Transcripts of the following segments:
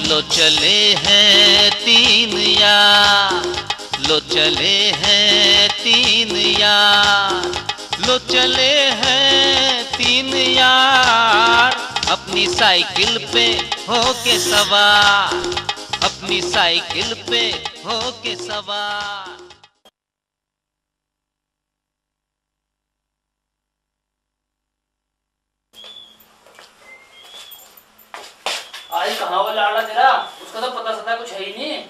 लो चले हैं तीन यार, लो चले हैं तीन यार, लो चले हैं तीन यार, अपनी साइकिल पे होके सवार, अपनी साइकिल पे होके सवार। आज कहाँ वो लाड़ा तेरा, उसका तो पता सता कुछ है ही नहीं।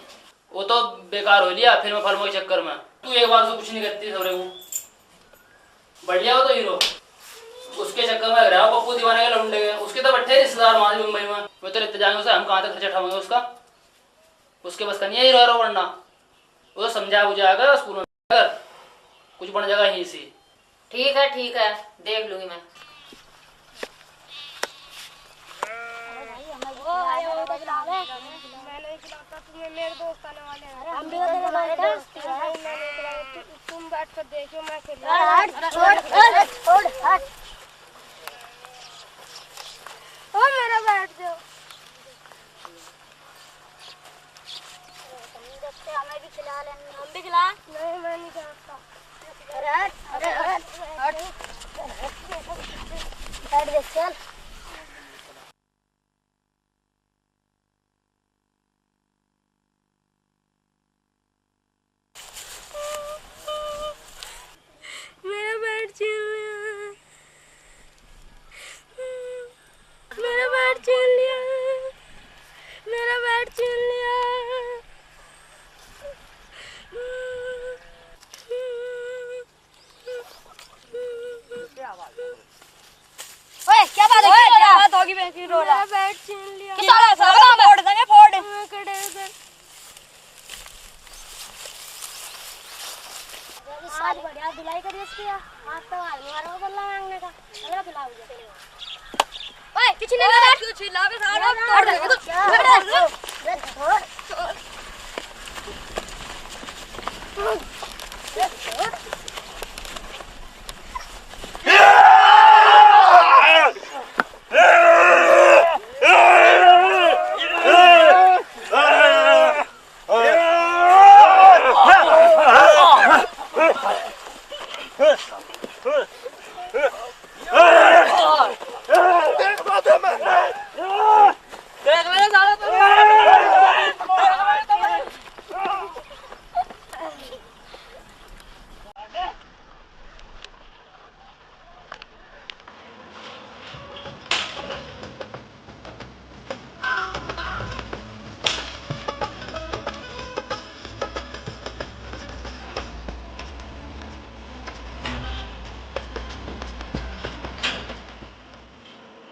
वो तो बेकार हो लिया फिर मैं फलमो के चक्कर में। तू एक बार से कुछ नहीं करती सवरे को। बढ़िया हो तो हीरो, उसके चक्कर में लग रहा है पप्पू दीवाने के लौंडे के। उसके तो बैठे रिश्तेदार वहां मुंबई में, वो तो रहते जाएंगे उसे, हम कहाँ तक खर्चा उठाएंगे उसका। उसके बस का नहीं है हीरो बनना। वो तो समझा बुझाएगा स्कूल में, अगर कुछ बन जाएगा यहीं से। ठीक है देख लूंगी मैं। मेरे दोस्त आने वाले हैं। हम भी हमारे दोस्त हैं। तुम बैठ कर देखो, मैं खेल रहा हूं। ओ मेरा बैठ जाओ। हमें भी खिला लेंगे। हम भी खिला। नहीं मैं नहीं खाता। अरे बैठ दे चल। आज बढ़िया धुलाई करी इसकी। आज तो आदमी वालों को बल्ला मांगने का चलो खिलाओ। ओए कुछ नहीं लगा, कुछ हिला के सारा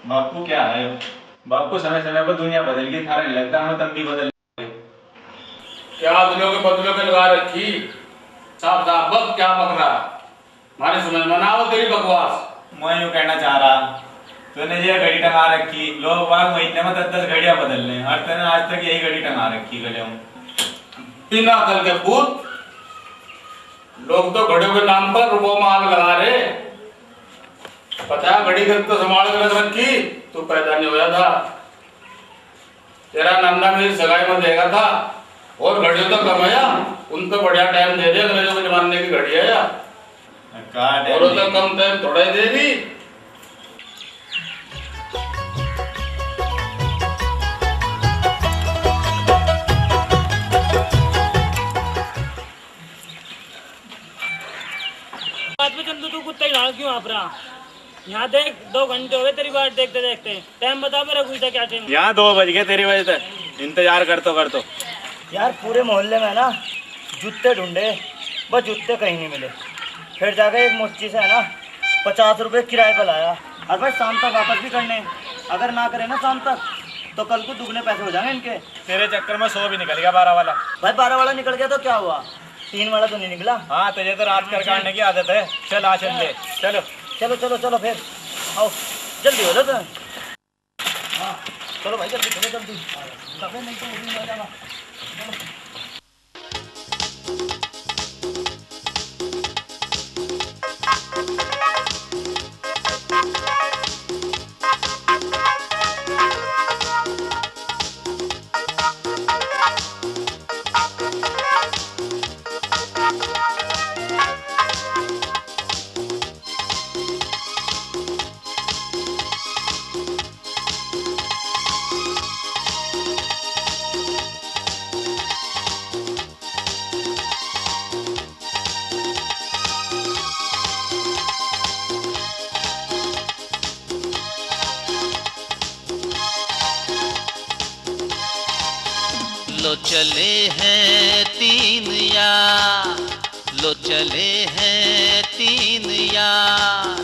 बापू क्या है? बापू समय समय पर दुनिया बदल गई, थारा नहीं लगता हमें तब भी बदल गए। क्या दिनों के बदलों के लगा रखी साहब साहब बक क्या बक रहा हमारे समझ में ना हो तेरी बकवास। मैं यूँ कहना चाह रहा, तूने ये घड़ी टंगा रखी, लोग बाग महीने में 10-10 घड़ियां बदल रहे हैं और तूने आज तक यही घड़ी टंगा रखी गले में। बिना अकल के भूत लोग तो घड़ियों के नाम पर रुपयों में आग लगा रहे। पता है घड़ी तो संभाल कर रख रखी, तू पैदा नहीं होया था, तेरा नन्ना मेरी सगाई में देगा था और घड़ियों तो कमाया, उन तो बढ़िया टाइम दे दे अंग्रेजों के जमाने की घड़ी है यार। और तो कम टाइम थोड़ा ही देगी। चंदू तू कुत्ता ही डाल क्यों आप रहा। यहाँ देख 2 घंटे हो गए तेरी बात देखते देखते। टाइम बता मेरा कुछ क्या टाइम? यहाँ 2 बज गए तेरी वजह से, इंतजार करतो यार पूरे मोहल्ले में ना जूते ढूंढे, बस जूते कहीं नहीं मिले। फिर जाकर एक मोची से है ना 50 रुपये किराए पर लाया। और भाई शाम तक वापस भी करने, अगर ना करे ना शाम तक तो कल को दुगने पैसे हो जाएंगे इनके। तेरे चक्कर में 100 भी निकल गया 12 वाला। भाई 12 वाला निकल गया तो क्या हुआ, 3 वाला तो नहीं निकला। हाँ तुझे तो रात कर काटने की आदत है। चल आ चल ले, चलो चलो चलो चलो फिर आओ, जल्दी हो जाओ। हाँ चलो भाई जल्दी चलो जल्दी, सफेद नहीं तो वो भी हो जाएगा। लो चले हैं 3 यार, लो चले हैं 3 यार,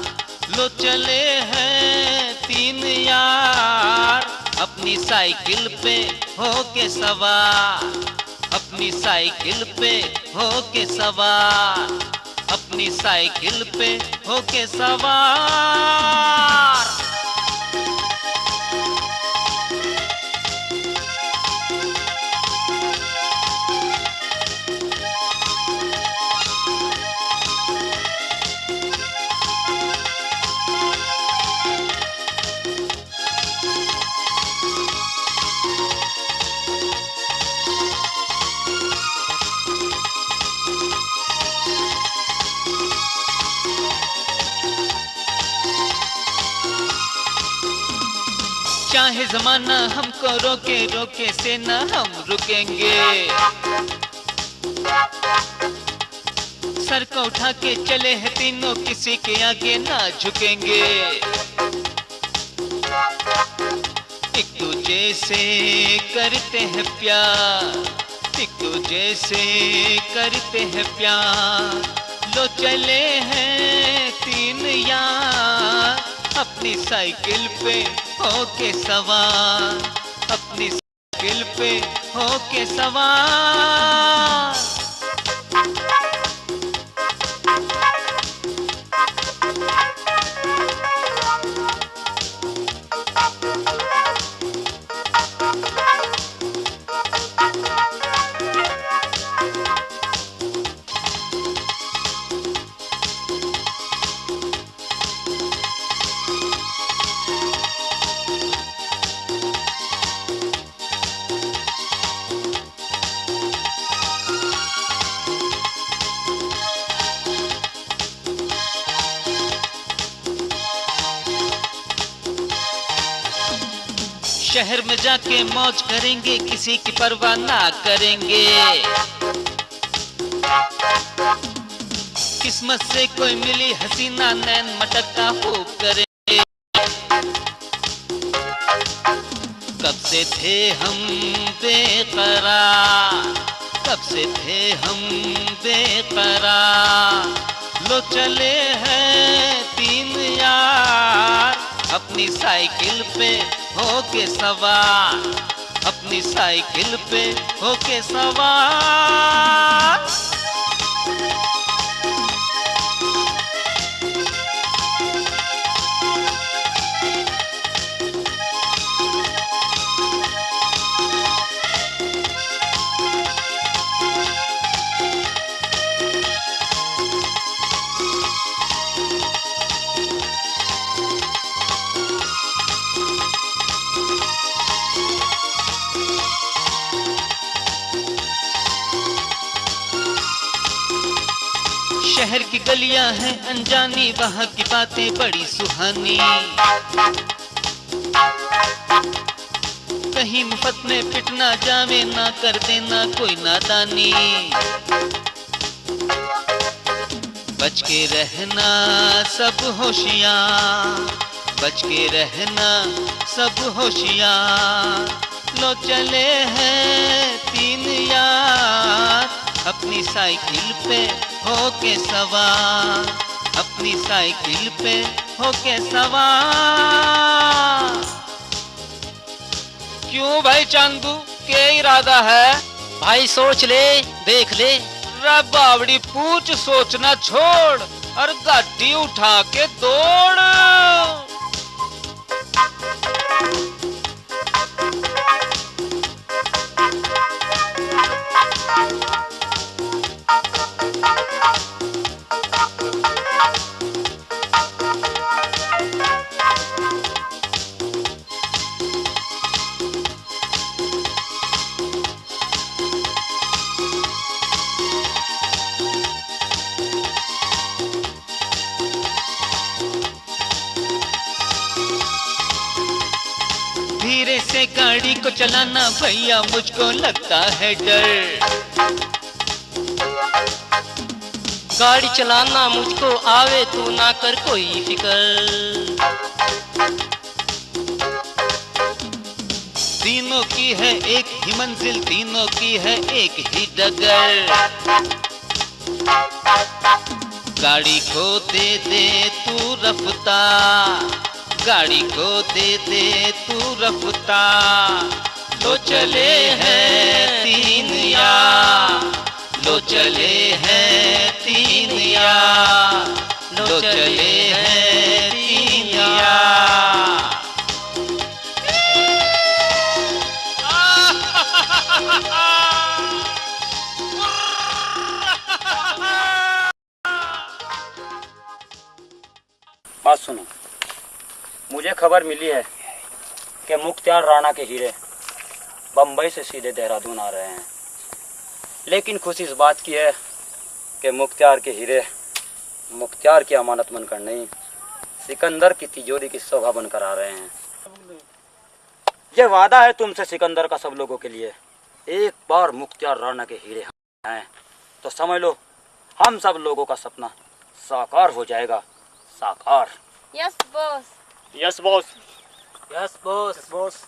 लो चले हैं 3 यार, अपनी साइकिल पे होके सवार, अपनी साइकिल पे होके सवार, अपनी साइकिल पे होके सवार। चाहे जमाना हमको रोके, रोके से न हम रुकेंगे। सर को उठा के चले हैं तीनों, किसी के आगे ना झुकेंगे। एक दूजे से करते हैं प्यार, एक दूजे से करते हैं प्यार। लो चले हैं 3 यार, अपनी साइकिल पे होके सवार, अपनी साइकिल पे होके सवार। शहर में जाके मौज करेंगे, किसी की परवाह ना करेंगे। किस्मत से कोई मिली हसीना, नैन मटका खूब करेंगे। कब से थे हम बेकरार, कब से थे हम बेकरार। लो चले हैं 3 यार, अपनी साइकिल पे होके सवार, अपनी साइकिल पे होके सवार। शहर की गलियां हैं अनजानी, वहाँ की बातें बड़ी सुहानी। कहीं मुफ्त में पिट ना जावे, ना कर देना कोई नादानी। बच के रहना सब होशियार, बच के रहना सब होशियार। लो चले हैं 3 यार, अपनी साइकिल पे होके सवार, अपनी साइकिल पे होके सवार। क्यों भाई चांदू, क्या इरादा है? भाई सोच ले, देख ले। रे बावड़ी पूछ, सोचना छोड़ और गाड़ी उठा के दौड़। धीरे से गाड़ी को चलाना भैया मुझको लगता है डर, गाड़ी चलाना मुझको आवे, तू ना कर कोई फिकर। तीनों की है एक ही मंजिल, तीनों की है एक ही डगर। गाड़ी को दे तू रफ्तार, गाड़ी को दे तू रफ्तार। लो चले हैं 3 यार, लो चले हैं 3 यार, लो चले हैं 3 यार। बात सुनो, मुझे खबर मिली है कि मुख्तियार राणा के हीरे बम्बई से सीधे देहरादून आ रहे हैं। लेकिन खुशी इस बात की है कि मुख्तियार के हीरे मुख्तियार की अमानत बनकर नहीं, सिकंदर की तिजोरी की शोभा बनकर आ रहे हैं। ये वादा है तुमसे सिकंदर का सब लोगों के लिए, एक बार मुख्तियार राणा के हीरे हैं तो समझ लो हम सब लोगों का सपना साकार हो जाएगा, साकार। Yes boss. Yes boss, yes boss, boss.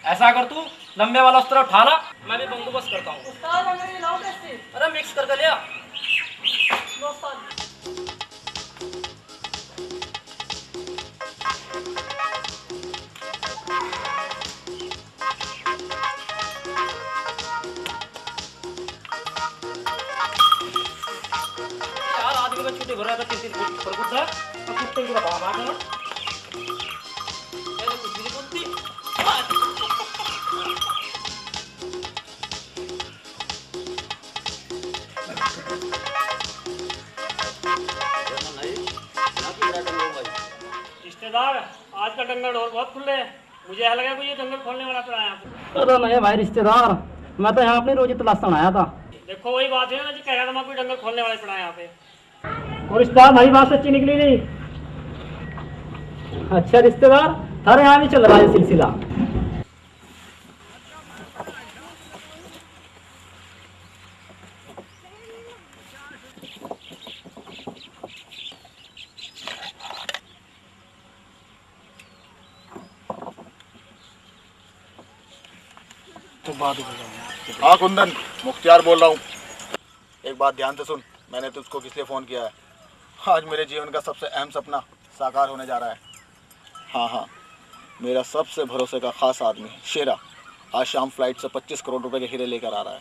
ऐसा कर, तू लंबे वाला उस तरफ उठाना, मैं भी बंदोबस्त करता हूँ। अरे मिक्स करके लिया। यार आदमी का छुट्टी भर रहा था, 3 फुट पर कुछ है, अब कुत्ते की बात आ गया। ये कुछ भी नहीं बोलती। रिश्तेदार, आज का डंगर ढोल बहुत खुले हैं। मुझे यह लगा कि ये डंगर खोलने वाला पड़ा है यहाँ पे। अरे नहीं भाई रिश्तेदार, मैं तो यहाँ अपनी रोजी तलाशने आया था। देखो वही बात है ना जी, कह रहा था मैं कोई डंगर खोलने वाला पड़ा है यहाँ पे। और रिश्तेदार, भाई बात सच्ची निकली नहीं। अच्छा रिश्तेदार, थारे यहाँ भी चल रहा है सिलसिला। हाँ कुंदन, मुख्तियार बोल रहा हूँ। एक बात ध्यान से सुन, मैंने तुझको किस लिए फ़ोन किया है। आज मेरे जीवन का सबसे अहम सपना साकार होने जा रहा है। हाँ, मेरा सबसे भरोसे का खास आदमी शेरा आज शाम फ्लाइट से 25 करोड़ रुपए के हीरे लेकर आ रहा है।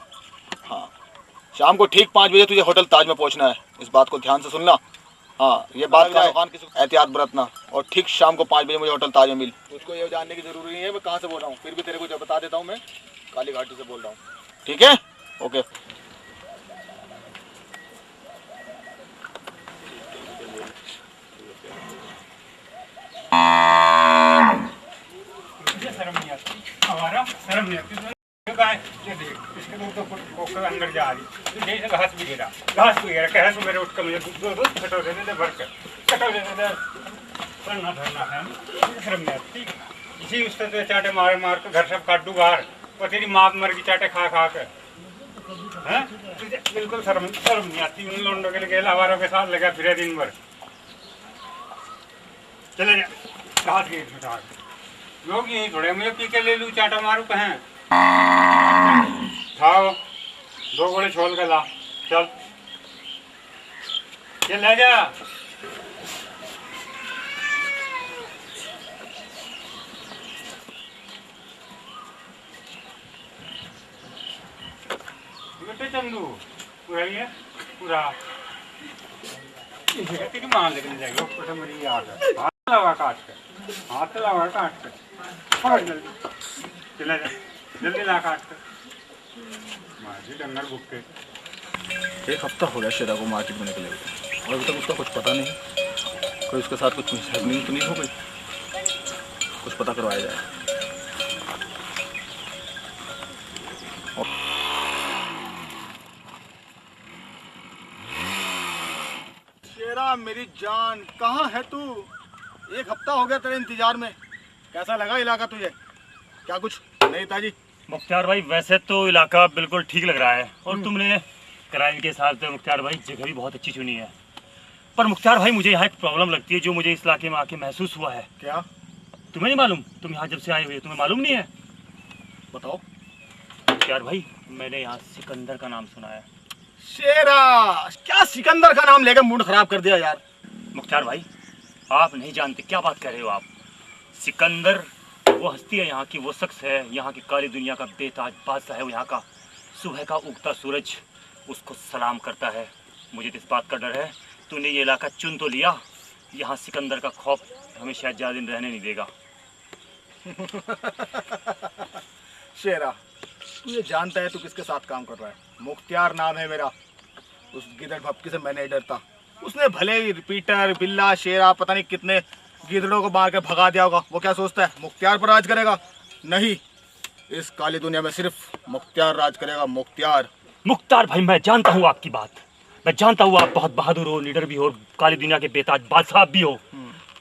हाँ, शाम को ठीक 5 बजे तुझे होटल ताज में पहुँचना है। इस बात को ध्यान से सुनना। हाँ, ये बात का एहतियात बरतना, और ठीक शाम को 5 बजे मुझे होटल ताज में मिल। तुझको ये जानने की जरूरी नहीं है मैं कहाँ से बोल रहा हूँ, फिर भी तेरे को जो बता देता हूँ, मैं काली घाटी से बोल रहा हूँ। ठीक है, ओके। शर्म नहीं आती ये देख, इसके दूर तो खोकर अंदर जा रही, जैसे घास भी गिरा, कह रहा मेरे उठ कर मुझे 2 कटोरे दे भर कर, कटोरे दे। करना धरना है शर्म नहीं आती। इसी उससे तो चाटे मार मार के घर सब काटू बाहर और तेरी माँ मर गई चाटे खा खा के। हैं तुझे बिल्कुल शर्म नहीं आती। उन लोगों के लिए आवारों के साथ लगा फिरे दिन भर। चले जा घाट गए लोग यही थोड़े मुझे पी के ले लूँ चाटा मारू कहें खाओ 2 गोले छोल के ला चल ये ले जा। बेटे चंदू पूरा ही है पूरा तेरी मां लेके जाएगी ऊपर मेरी याद है। हाथ लगा काट के पकड़ जल्दी चला जा जल्दी ला काट के माजी डंगर बुक्के। 1 हफ्ता हो गया शेरा को मार्केट में निकले और अभी तक उसका कुछ पता नहीं। कोई उसके साथ कुछ मिसहैपनिंग तो नहीं हो गई? कुछ पता करवाया जाए। शेरा मेरी जान कहाँ है तू? 1 हफ्ता हो गया तेरे इंतजार में। कैसा लगा इलाका तुझे? क्या कुछ नहीं ताजी? मुख्तार भाई वैसे तो इलाका बिल्कुल ठीक लग रहा है और तुमने किराए के हिसाब से मुख्तार भाई जगह भी बहुत अच्छी चुनी है। पर मुख्तार भाई मुझे यहाँ एक प्रॉब्लम लगती है जो मुझे इस इलाके में आके महसूस हुआ है। क्या? तुम्हें नहीं मालूम? तुम यहाँ जब से आए हुए तुम्हें मालूम नहीं है? बताओ। मुख्तार भाई मैंने यहाँ सिकंदर का नाम सुना है। शेरा क्या सिकंदर का नाम लेकर मूड खराब कर दिया यार। मुख्तार भाई आप नहीं जानते क्या बात कर रहे हो आप। सिकंदर वो हस्ती है यहाँ की, वो शख्स है यहाँ की काली दुनिया का बेताज बादशाह है। वो यहाँ का सुबह का उगता सूरज उसको सलाम करता है। मुझे तो इस बात का डर है तूने ये इलाका चुन तो लिया, यहाँ सिकंदर का खौफ हमें शायद ज़्यादा दिन रहने नहीं देगा। शेरा तू ये जानता है तू किसके साथ काम कर रहा है? मुख्तार नाम है मेरा। उस गिदड़ भपकी से मैं नहीं डरता। उसने भले ही रिपीटर बिल्ला शेरा पता नहीं कितने गिदड़ों को मार के भगा दिया होगा। वो क्या सोचता है मुख्तार पर राज करेगा? नहीं, इस काली दुनिया में सिर्फ मुख्तार राज करेगा। मुख्तार भाई मैं जानता हूँ आपकी बात, मैं जानता हूँ आप बहुत बहादुर हो, लीडर भी हो, काली दुनिया के बेताज बादशाह भी हो।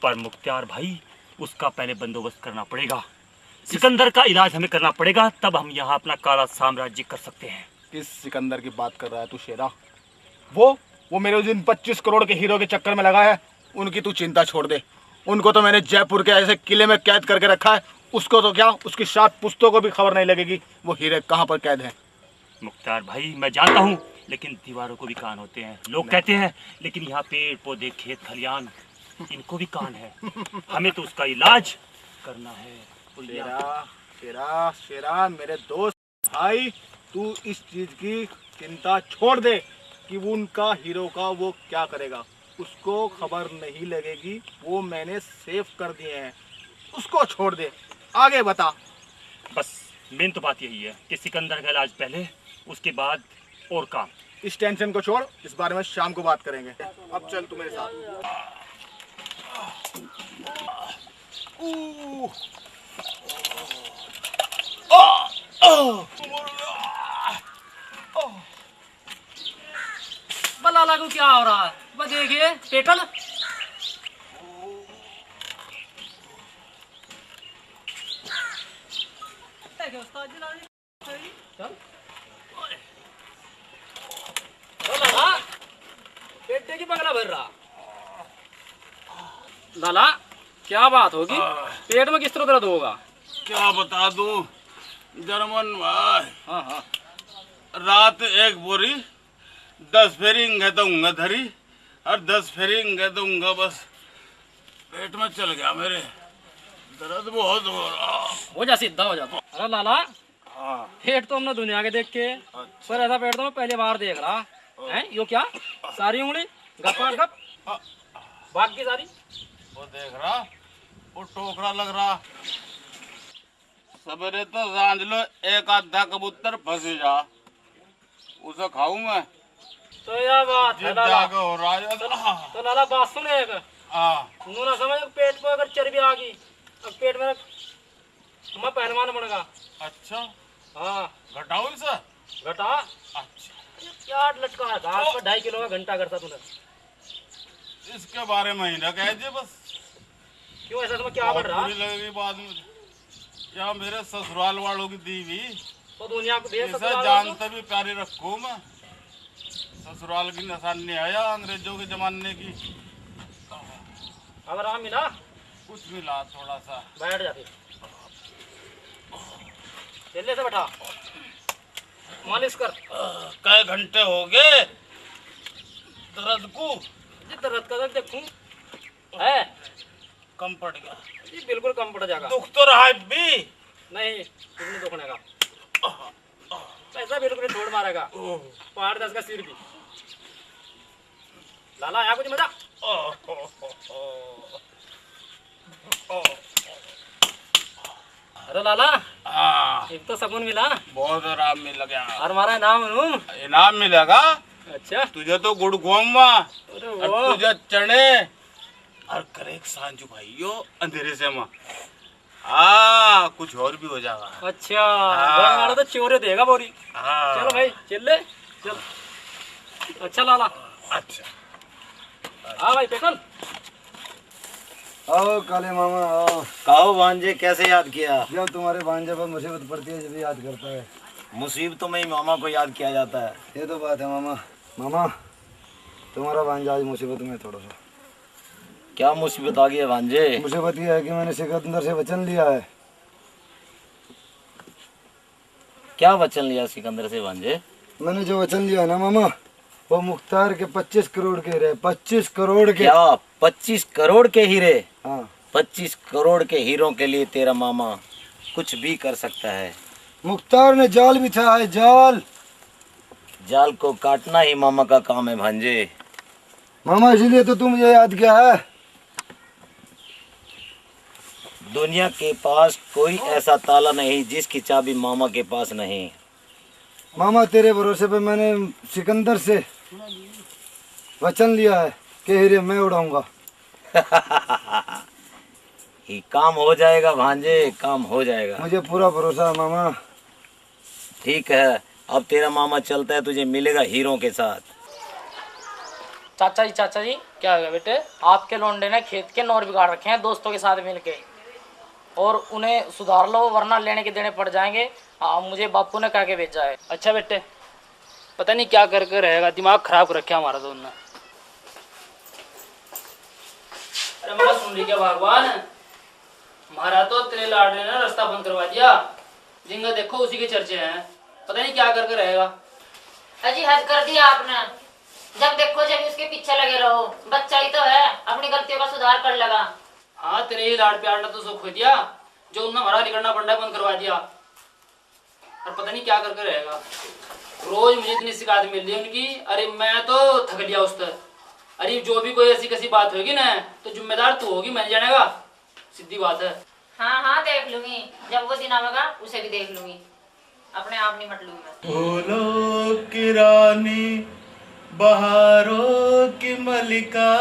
पर मुख्तार भाई उसका पहले बंदोबस्त करना पड़ेगा। सिकंदर का इलाज हमें करना पड़ेगा, तब हम यहाँ अपना काला साम्राज्य कर सकते हैं। किस सिकंदर की बात कर रहा है तू शेरा? वो मेरे जिन 25 करोड़ के हीरो के चक्कर में लगा है उनकी तू चिंता छोड़ दे। उनको तो मैंने जयपुर के ऐसे किले में कैद करके रखा है। उसको तो क्या उसकी 7 पुश्तों को भी खबर नहीं लगेगी वो हीरे कहाँ पर कैद है। मुख्तार भाई मैं जानता हूँ, लेकिन दीवारों को भी कान होते हैं। लोग कहते हैं लेकिन यहाँ पेड़ पौधे खेत खलियान इनको भी कान है। हमें तो उसका इलाज करना है। शेरा शेरा मेरे दोस्त भाई तू इस चीज की चिंता छोड़ दे कि वो उनका हीरो का वो क्या करेगा। उसको खबर नहीं लगेगी, वो मैंने सेव कर दिए हैं। उसको छोड़ दे, आगे बता। बस मेन तो बात यही है कि सिकंदर का इलाज पहले, उसके बाद और काम। इस टेंशन को छोड़, इस बारे में शाम को बात करेंगे। अब चल तू मेरे साथ। बला लागू क्या हो रहा है? बस देखिए पेटल पेट की बगला भर रहा। लाला क्या बात होगी? पेट में किस तरह दर्द होगा? क्या बता दूं जर्मन भाई। हाँ रात 1 बोरी 10 फेरी दूंगा धरी और 10 फेरी दूंगा बस पेट में चल गया मेरे। दर्द बहुत हो रहा। हो जा सीधा हो जा। अरे लाला पेट तो हमने दुनिया के देख के, पर ऐसा पेट तो मैं पहली बार देख रहा है। यो क्या सारी उंगली गप्पा गप बाकी सारी वो देख रहा वो टोकरा लग रहा। सवेरे तो सांझ लो 1 आधा कबूतर फंसे जा उसे खाऊं मैं। तो यह बात है लाला। हो रहा है तो लाला बात सुन एक नू ना समझ पेट पर अगर चर्बी आ गई अब पेट में मैं पहलवान बनेगा। अच्छा हाँ घटाओ इसे घटा। अच्छा क्या लटका है घास पर 2.5 किलो का घंटा करता तूने। इसके बारे में ही ना कह दे बस। क्यों ऐसा तुम्हें क्या बढ़ रहा? बुरी लगेगी बाद में। क्या मेरे ससुराल वालों की दी हुई तो दुनिया को दे ऐसा जानते भी प्यारी रखो मैं। ससुराल की निशानी आया अंग्रेजों के जमाने की। अब आराम मिला? कुछ मिला थोड़ा सा। बैठ जा फिर, जल्दी से बैठा, मालिश कर। कई घंटे हो गए दर्द को। दर्द का देखूं है कम पड़ गया जी, बिल्कुल कम पड़ जाएगा। दुख तो रहा है भी नहीं, कुछ नहीं दुखने का, पैसा बिल्कुल छोड़ मारेगा। पहाड़ 10 का सिर भी। लाला आया कुछ मजा? अरे लाला, एक तो सुकून मिला, बहुत आराम मिल गया। और हमारा इनाम मिलेगा। अच्छा, तुझे तो गुड़ गोमा, अरे वो तुझे चने और करेक सांझू भाइयों अंधेरे से माँ। कुछ और भी हो जाएगा। अच्छा, हमारा तो चोरे देगा बोरी। चलो भाई चल ले, चल। अच्छा लाला, अच्छा हाँ भाई पेकल। आओ काले मामा आओ। कहो भांजे, कैसे याद किया? जब तुम्हारे भांजे पर मुसीबत पड़ती है जब याद करता है। मुसीबतों में ही मामा को याद किया जाता है। ये तो बात है मामा। मामा तुम्हारा भांजा आज मुसीबत में है थोड़ा सा। क्या मुसीबत आ गई है भांजे? मुसीबत ये है कि मैंने सिकंदर से वचन लिया है। क्या वचन लिया सिकंदर से भांजे? मैंने जो वचन लिया है ना मामा, वो मुख्तार के 25 करोड़ के हीरे। 25 करोड़ के। क्या 25 करोड़ के हीरे? हाँ। 25 करोड़ के हीरों के लिए तेरा मामा कुछ भी कर सकता है। मुख्तार ने जाल बिछा है, जाल। जाल को काटना ही मामा का काम है भांजे। मामा इसीलिए तो तुम ये याद किया है। दुनिया के पास कोई ऐसा ताला नहीं जिसकी चाबी मामा के पास नहीं। मामा तेरे भरोसे पे मैंने सिकंदर से वचन लिया है कि हीरे मैं उड़ाऊंगा। ही काम हो जाएगा भांजे, काम हो जाएगा। मुझे पूरा भरोसा है मामा। ठीक है, अब तेरा मामा चलता है, तुझे मिलेगा हीरों के साथ। चाचा जी क्या हो गया बेटे? आपके लौंडे ने खेत के नौर बिगाड़ रखे हैं दोस्तों के साथ मिलके, और उन्हें सुधार लो वरना लेने के देने पड़ जाएंगे। मुझे बापू ने कह के भेजा है। अच्छा बेटे, पता नहीं क्या करके रहेगा, दिमाग खराब रखे हमारा तो उन्होंने। अरे मेरा सुन ली क्या भगवान, हमारा तो तेरे लाडले ने रास्ता बंद करवा दिया। जिंगा देखो उसी के चर्चे हैं, पता नहीं क्या करके रहेगा। अजी हद कर दिया आपने। जब देखो जब उसके पीछे लगे रहो। बच्चा ही तो है, अपनी गलतियों का सुधार कर लगा। हाँ, तेरे ही लाड प्यार ने तो सुख हो दिया, जो उन्हें हमारा निकलना पड़ रहा है बंद करवा दिया। और पता नहीं क्या करके रहेगा। रोज मुझे इतनी शिकायत मिल रही है उनकी। अरे मैं तो थक लिया उस तर। अरे जो भी कोई ऐसी कैसी बात होगी ना, तो जिम्मेदार तू होगी, मैं नहीं जानेगा, सीधी बात है। हाँ देख लूंगी, जब वो दिन आवेगा उसे भी देख लूंगी, अपने आप नहीं मट लूंगी। फूलों की रानी, बहारों की मलिका,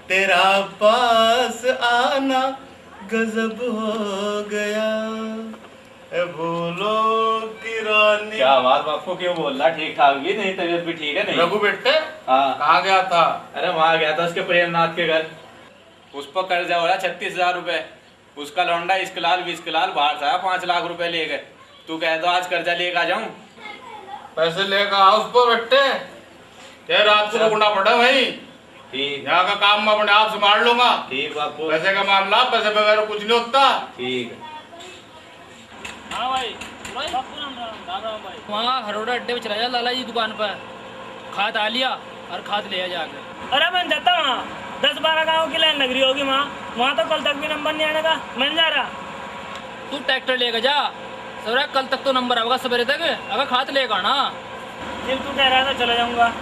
तेरा पास आना गजब हो गया। फूलों की रानी। क्या बात बापू, क्यों बोल रहा? ठीक ठाक भी नहीं, तबीयत भी ठीक है नहीं? रघु बेटे, हाँ। कहाँ गया था? अरे वहाँ गया था उसके प्रेमनाथ के घर। उस पर कर्जा हो रहा 36,000 रुपए। उसका लौंडा इस्कलाल बिस्कलाल बाहर से आया, 5 लाख रुपए ले गए। तू कह दो आज कर्जा लेकर आ जाऊं। पैसे लेकर आओ उस पर बेटे, क्या रात को रुकना पड़ा भाई। ठीक, यहाँ का काम मैं अपने आप संभाल लूंगा। ठीक बापू। पैसे का मामला, पैसे बगैर कुछ नहीं होता। ठीक है। हाँ भाई, वहाँ हरोड़ा अड्डे पे चला जा लाला जी दुकान पर, खाद आ लिया और खाद ले जाकर। अरे मैं जाता हूँ, 10-12 गाँव की लाइन लग रही होगी वहाँ तो कल तक भी नंबर नहीं आने का। मैं जा रहा। तू ट्रैक्टर लेकर जा, सवेरे कल तक तो नंबर आएगा सवेरे तक। अगर खाद लेगा ना, जिन तू कह रहा था चला जाऊँगा।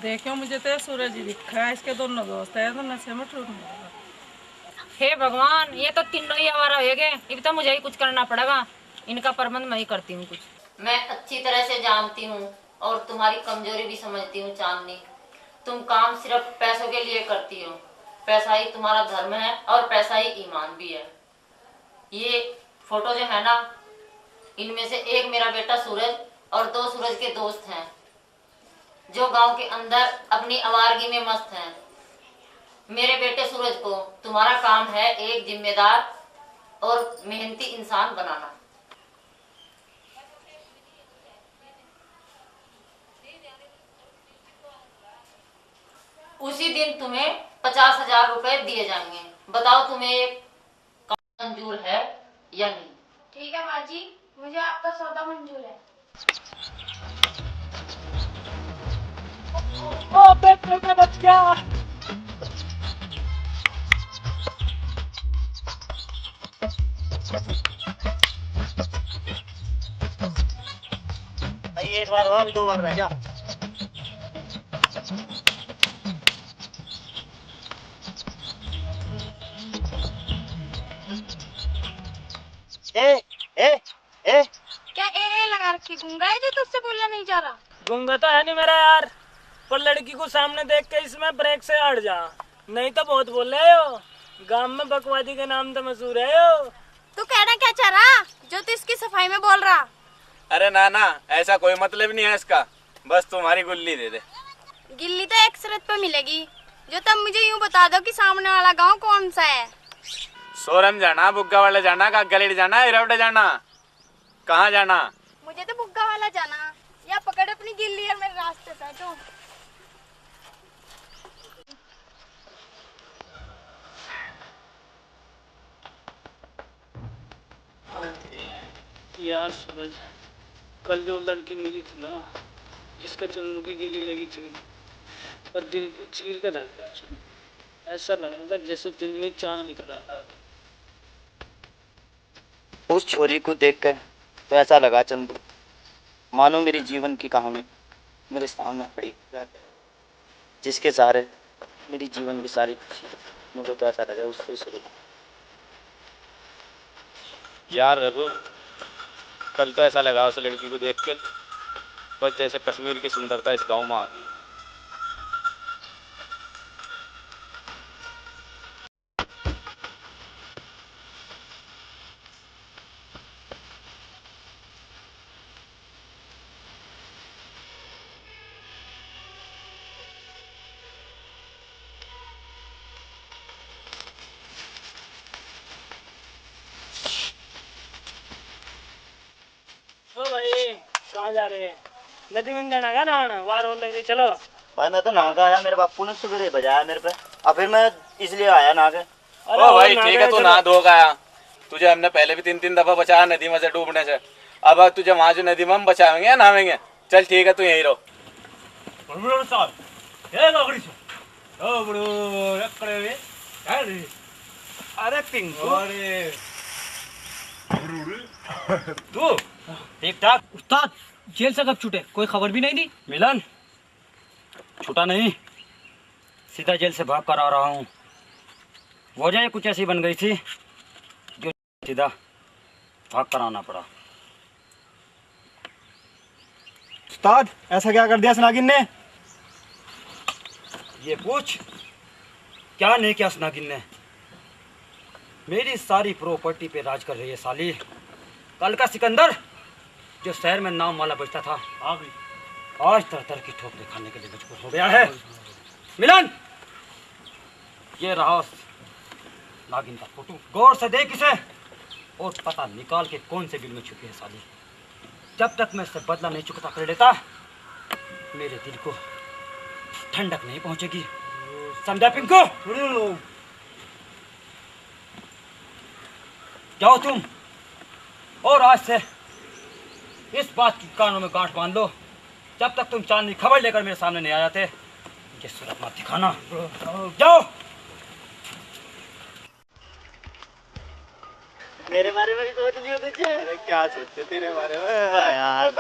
देखो मुझे तो सूरज ही दिखा है, इसके दोनों दोस्त है तो नशे में टूट। हे भगवान, ये तो तीनों ही हमारा हो गए। अब तो मुझे ही कुछ करना पड़ेगा, इनका प्रबंध मैं ही करती हूँ कुछ। मैं अच्छी तरह से जानती हूँ और तुम्हारी कमजोरी भी समझती हूँ चांदनी। तुम काम सिर्फ पैसों के लिए करती हो। पैसा ही तुम्हारा धर्म है और पैसा ही ईमान भी है। ये फोटो जो है ना, इनमें से एक मेरा बेटा सूरज और 2 सूरज के दोस्त हैं जो गांव के अंदर अपनी आवारगी में मस्त हैं। मेरे बेटे सूरज को तुम्हारा काम है एक जिम्मेदार और मेहनती इंसान बनाना। उसी दिन तुम्हें 50,000 रुपए दिए जाएंगे। बताओ तुम्हें ये काम मंजूर है या नहीं? ठीक है माँ जी, मुझे आपका सौदा मंजूर है। ओ बेटे का बच्चा, एक बार और 2 बार रह जा। क्या ए लगा रखी? गूंगा है जो तुझसे बोलना नहीं जा रहा? गूंगा तो है नहीं मेरा यार, पर लड़की को सामने देख के इसमें ब्रेक से हट जा, नहीं तो बहुत बोल रहे हो। गांव में बकवादी के नाम तो मशहूर है हो। तू कहना क्या चाह रहा जो तू इसकी सफाई में बोल रहा? अरे ना ना, ऐसा कोई मतलब नहीं है इसका, बस तुम्हारी गुल्ली दे दे। गिल्ली तो एक शर्त पे मिलेगी, जो तब मुझे यूँ बता दो कि सामने वाला गांव कौन सा है। सोरम जाना, बुग्गा वाला जाना, का गलेड़ जाना, इरवड़े जाना, कहाँ जाना? मुझे तो बुग्गा वाला जाना, या पकड़ अपनी गिल्ली और मेरे रास्ते से हटो। यार सूरज, कल जो लड़की मिली थी ना, जिसका चंदू की गिल्ली लगी थी, पर दिल चीर कर रह गया। ऐसा लग रहा था जैसे दिल में चांद निकल रहा था। उस छोरी को देखकर तो ऐसा लगा चंदू मानो मेरी जीवन की कहानी मेरे सामने खड़ी है, जिसके सहारे मेरी जीवन की सारी खुशी। मुझे तो ऐसा लगा उससे शुरू। यार रघु, कल तो ऐसा लगा उस लड़की को देखकर बस जैसे कश्मीर की सुंदरता इस गांव में आ गई। ओ भाई कहाँ जा रहे हैं? नदी में जाना का ना, वार हो लगी, चलो। भाई मैं तो नहा के आया, मेरे बापू ने सुबह बजाया मेरे पे, और फिर मैं इसलिए आया नहा के। ओ भाई ठीक है, तू नहा धो के आया, तुझे हमने पहले भी 3-3 दफा बचाया नदी में से डूबने से। अब तुझे वहां जो नदी में हम बचाएंगे या नहावेंगे? चल ठीक है, तू यही रहो। अरे पिंकू, तू ठीक ठाक? उस्ताद जेल से कब छूटे? कोई खबर भी नहीं दी। मिलन छूटा नहीं, सीधा जेल से भाग कर आ रहा हूँ। वजह कुछ ऐसी बन गई थी जो सीधा भाग कर आना पड़ा। उस्ताद ऐसा क्या कर दिया सनागिन ने? ये पूछ, क्या नहीं किया सनागिन ने? मेरी सारी प्रॉपर्टी पे राज कर रही है साली। कल का सिकंदर जो शहर में नाम वाला बचता था, आज तर की ठोकरें खाने के लिए मजबूर हो गया है। मिलन, ये रहा नागिन का फोटो, गौर से देख इसे और पता निकाल के कौन से बिल में छुपी है साली। जब तक मैं इससे बदला नहीं चुकता कर लेता, मेरे दिल को ठंडक नहीं पहुंचेगी। समझा पिंकू? जाओ तुम, और आज से इस बात की कानों में गांठ बांध लो, जब तक तुम चांदनी खबर लेकर मेरे सामने नहीं आ जाते मुझे सूरत मत दिखाना। जाओ। मेरे बारे में भी सोच लियो तुझे? क्या सोचते तेरे बारे में यार?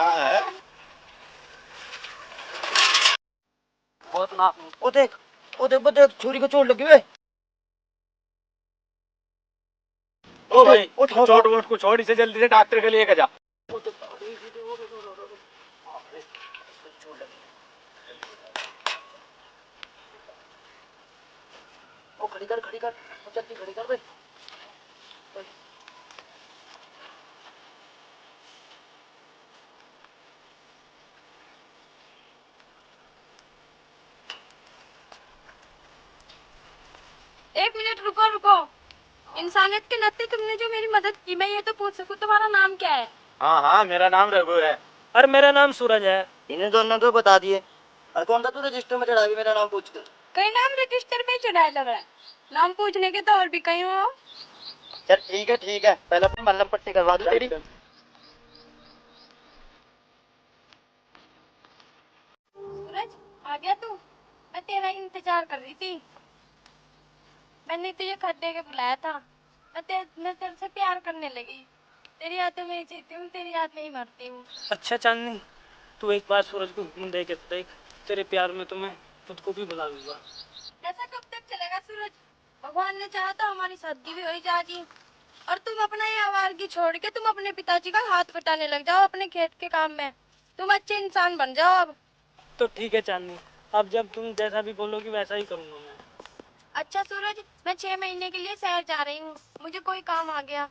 बहुत ना। ओ देख छुरी को चोट लगी है। ओ भाई चोट वोट को छोड़, इसे जल्दी से डॉक्टर के लिए जा। खड़ी कर चट्टी खड़ी कर भाई। एक मिनट रुको। इंसानियत के नाते तुमने जो मेरी मदद की, मैं ये तो पूछ सकूं तुम्हारा नाम क्या है? हाँ मेरा नाम रघु है। और मेरा नाम सूरज है। इन्हें दोनों तो बता दिए। और कौन सा तू रजिस्टर में चढ़ा भी मेरा नाम पूछ कर? कई नाम रजिस्टर में चढ़ाए लग रहा है, नाम पूछने के तो और भी कई हो। चल ठीक है, पहले अपनी मल्लम पट्टी करवा दो तेरी। सूरज आ गया तू? मैं तेरा इंतजार कर रही थी। मैंने तुझे खत दे के बुलाया था। मैं तेरे से प्यार करने लगी। तेरी यादों में ही जीती हूँ, तेरी याद में ही मरती हूँ। अच्छा चांदनी, तू एक बार सूरज को दे के देख, तेरे प्यार में तो मैं खुद को भी बुला लूंगा। ऐसा कब तक चलेगा सूरज? भगवान ने चाहा तो हमारी शादी भी हो ही जाएगी और तुम अपना ये आवारगी छोड़ के तुम अपने पिताजी का हाथ बटाने लग जाओ अपने खेत के काम में। तुम अच्छे इंसान बन जाओ अब। तो ठीक है चांदनी, अब जब तुम जैसा भी बोलोगी वैसा ही करूंगा मैं। अच्छा सूरज, मैं 6 महीने के लिए शहर जा रही हूँ, मुझे कोई काम आ गया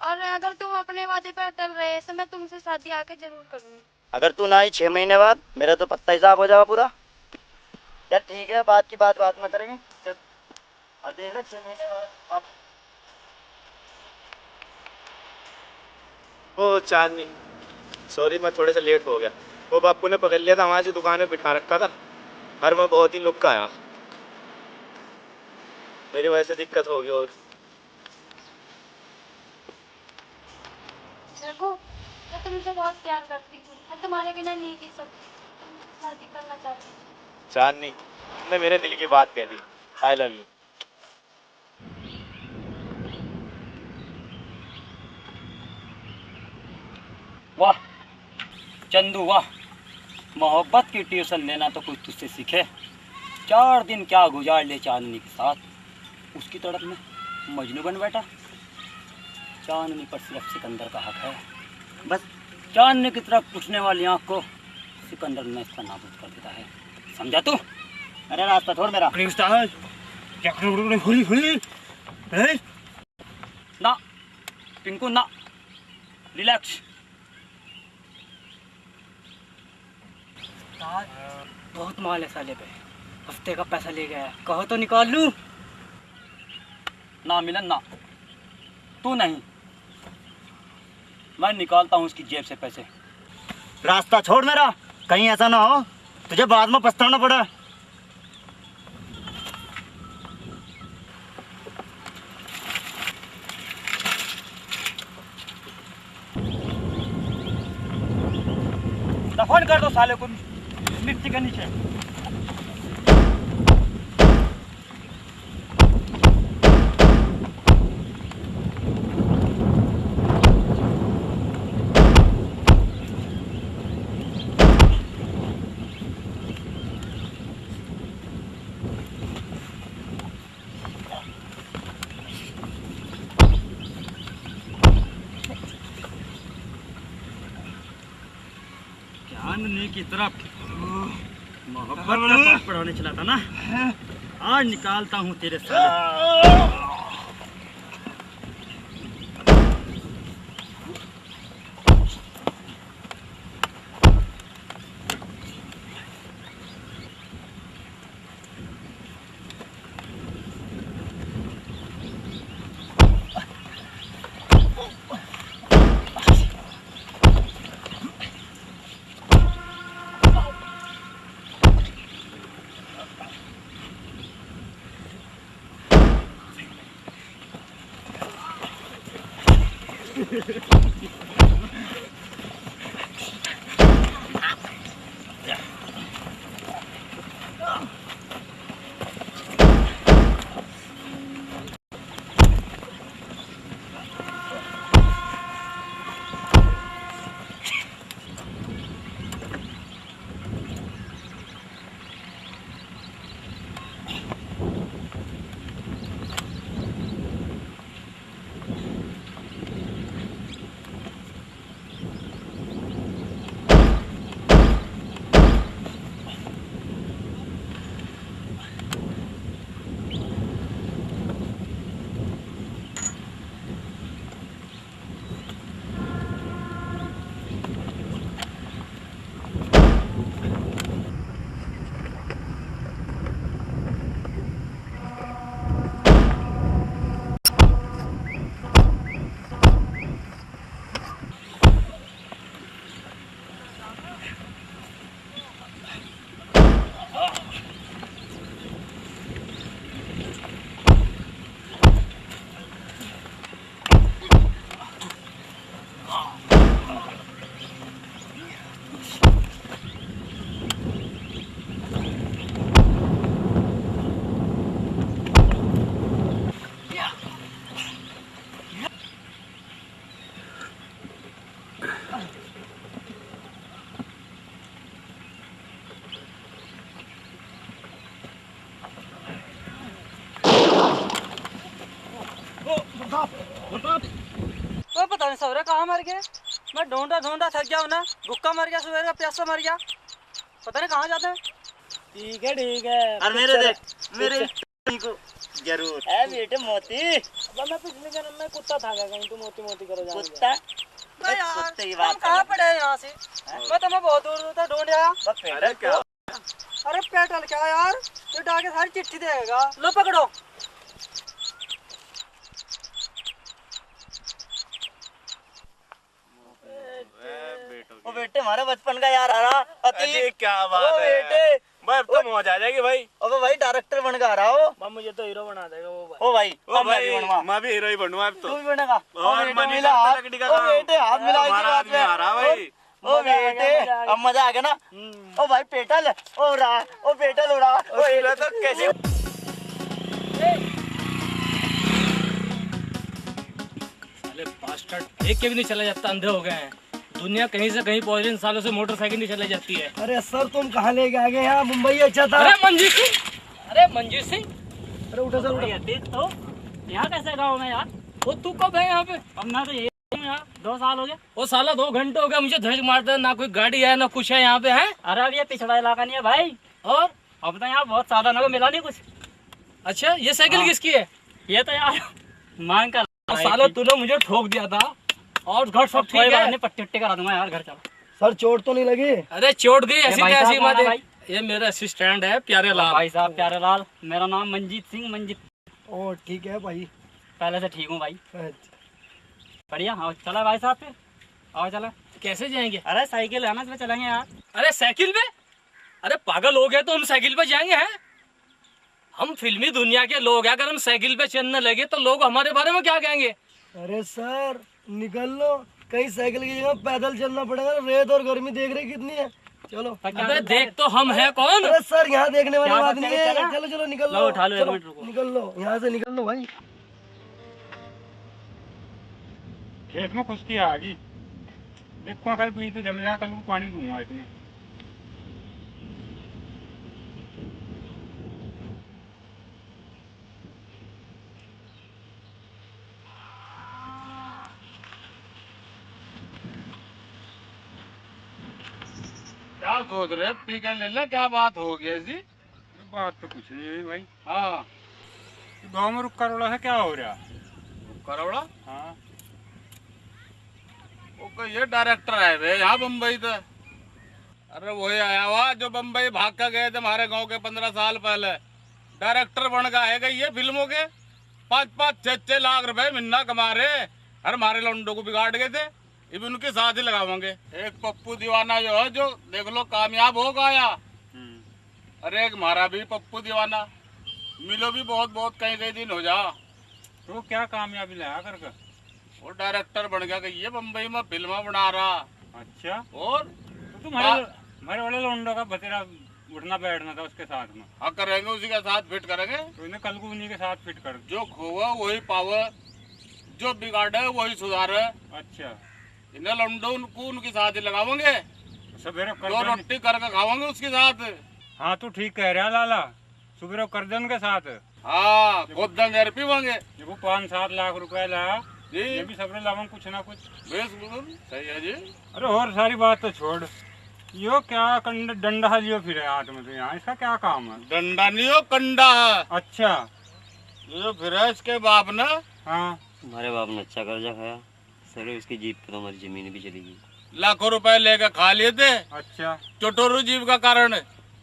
और अगर तुम अपने वादे पर अटल रहे तो मैं तुमसे शादी आके जरूर करूँगी। अगर तू ना आई 6 महीने बाद, मेरा तो पत्ता हिसाब हो जाएगा पूरा। यार ठीक है, बात की बात में करेंगे। और देखना 6 महीने बाद ओ चांदनी, सॉरी मैं थोड़े से लेट हो गया। वो बापू ने पकड़ लिया था, हमारी दुकान में बिठा रखा था और मैं बहुत ही लुक्का आया, मेरी वजह से दिक्कत हो गई। और रघु, मैं तुमसे बहुत प्यार करती हूँ, मैं तुम्हारे बिना नहीं जी सकती, शादी करना चाहती हूँ। चांदनी, तुमने मेरे दिल की बात कह दी। I love you. वाह चंदू वाह, मोहब्बत की ट्यूशन लेना तो कुछ तुझसे सीखे। 4 दिन क्या गुजार ले चांदनी के साथ, उसकी तड़प में मजनू बन बैठा। चांदनी पर सिर्फ सिकंदर का हक है, बस चांदनी की तरफ पूछने वाली आँख को सिकंदर ने इसका नाबूद कर देता है, समझा तू? अरे रास्ता छोड़ मेरा। ना पिंकू ना, रिलैक्स। बहुत माल है साले पे, हफ्ते का पैसा ले गया है, कहो तो निकाल लूं। ना मिलन ना, तू नहीं, मैं निकालता हूँ उसकी जेब से पैसे। रास्ता छोड़ मेरा, कहीं ऐसा ना हो तुझे बाद में पछताना पड़ा। दफन कर दो साले को मिट्टी के नीचे। चांदनी की तरफ मोहब्बत का पाठ पढ़ाने चला था ना, आज निकालता हूँ तेरे साले। सवरे कहाँ मर गए? मैं ढूंढा ढूंढा थक गया हूँ ना, भूखा मर गया, सवेरे प्यासा मर गया, पता नहीं कहाँ जाते हैं। ठीक है और मेरे देख मेरे को जरूर है बेटे मोती। अब मैं पिछले जन्म में कुत्ता था क्या कहीं, तू मोती मोती करो जाने दे। कुत्ता कुत्ते की बात कहाँ पड़े हैं यहाँ से? मैं तुम्हें बहुत दूर दूर तक ढूंढ आया। अरे क्या? अरे पेटल क्या यार, ये डाके सारी चिट्ठी देगा, लो पकड़ो। ओ बेटे हमारे बचपन का यार आ रहा अरे क्या बात है बेटे, भाई, अब तो मौज आ जाएगी भाई। अबे भाई डायरेक्टर बन के आ रहा हो। मुझे तो हीरो बना देगा वो भाई। ओ भाई ओ भाई मैं भी हीरो ही बनूंगा अब तो। तू भी बनेगा? और मनी मिला का हाथ, लकड़ी का ओ काम। बेटे हाथ मिला इसी हमारा बात आदमी आ रहा भाई। ओ बेटे अब मजा आ गया ना। ओ भाई पेटल ओ रहा, ओ पेटल उड़ा, ओ ये तो कैसे बास्टर्ड एक के भी नहीं चला जाता, अंधे हो गए हैं। दुनिया कहीं से कहीं पहुंच रही, इन सालों से मोटरसाइकिल नहीं चलाई जाती है। अरे सर तुम कहाँ लेके आ गए? यहाँ मुंबई अच्छा था। अरे मंजीत सिंह, अरे मंजीत सिंह, अरे उठो सर उठो। तो यहाँ कैसे गाँव में यार? वो तू कब है यहाँ पे? अब मैं तो ये यहाँ 2 साल हो गए। वो साला 2 घंटे हो गया मुझे धज मारते, ना कोई गाड़ी है ना कुछ है यहाँ पे है। अरे अब ये पिछड़ा इलाका नहीं है भाई, और अब तो यहाँ बहुत साधनों को मिला नहीं कुछ। अच्छा ये साइकिल किसकी है? ये तो यार मांग का साला तूने मुझे ठोक दिया था। और घर सब ठीक है? पट्टी उट्टी करा दूंगा यार, घर चलो। सर चोट तो नहीं लगी? अरे चोट गई ऐसी कैसी बात है? ये मेरा असिस्टेंट है प्यारे लाल। भाई साहब प्यारे लाल, मेरा नाम मंजीत सिंह। मंजीत। ओ ठीक है भाई, पहले से ठीक हूँ भाई। बढ़िया। आओ चला भाई साहब, फिर आओ चला। कैसे जाएंगे? अरे साइकिल है ना, इसमें चलेंगे यार। अरे साइकिल पे? अरे पागल हो गए तो हम साइकिल पे जाएंगे हैं? हम फिल्मी दुनिया के लोग हैं, अगर हम साइकिल पे चलने लगे तो लोग हमारे बारे में क्या कहेंगे? अरे सर निकल लो, कहीं साइकिल की जगह पैदल चलना पड़ेगा। रेत और गर्मी देख रही कितनी है। चलो। अबे देख तो हम हैं कौन? अरे सर यहाँ देखने वाली बात नहीं है। चलो चलो निकल लो, उठा लो, एक मिनट रुको। निकल लो यहाँ से, निकल लो भाई। खेत में कुश्ती आ गई, देखो कल पी तो जम जा, कल को पानी दूंगा इसमें। क्या सोच रहे पी कर ले ले, क्या बात हो गई ऐसी? बात तो कुछ नहीं हुई भाई। हाँ गाँव में रुक करोड़ा है, क्या हो रहा? करोड़ा? हाँ वो ये डायरेक्टर आए थे यहाँ बम्बई से। अरे वही आया हुआ जो बम्बई भाग कर गए थे हमारे गांव के 15 साल पहले। डायरेक्टर बन का आएगा ये फिल्मों के, 5-5, 6-6 लाख रुपए महीना कमा रहे। अरे हमारे लौंडों को बिगाड़ गए थे, अब उनके साथ ही लगावांगे। एक पप्पू दीवाना जो है, जो देख लो कामयाब हो गया। अरे एक हमारा भी पप्पू दीवाना, मिलो भी बहुत बहुत कई दिन हो जा। तो क्या कामयाबी लाया कर? वो डायरेक्टर बन गया कि ये बम्बई में फिल्म बना रहा। अच्छा, और तो तुम्हारे वाले लौंडों का बतेरा उठना बैठना था उसके साथ में। हाँ करेंगे, उसी के साथ फिट करेंगे। तो इन्हें कल को उन्हीं के साथ फिट कर। जो खोवा वही पावे, जो बिगाड़े वही सुधारे। अच्छा, इन्हें लौंडो उनको उनके साथ ही लगावेंगे, सवेरे दो रोटी करके खावांगे उसके साथ। हाँ तू ठीक कह रहा लाला, सुबह कर दे उनके साथ। हाँ खुद दंगे पीवांगे। वो 5-7 लाख रुपए ला जी, ये भी सबरे लावा कुछ ना कुछ। बिल्कुल सही है जी। अरे और सारी बात तो छोड़, यो क्या डंडा लियो फिर हाथ में, तो यहाँ इसका क्या काम है? डंडा नहीं हो, कंडा है। अच्छा, ये फिर इसके बाप ने। हाँ हमारे बाप ने अच्छा कर्जा खाया सर, इसकी जीप पे तो हमारी जमीन भी चली गई। लाखों रुपए लेकर खा लिए थे। अच्छा, चटोरू जीव का कारण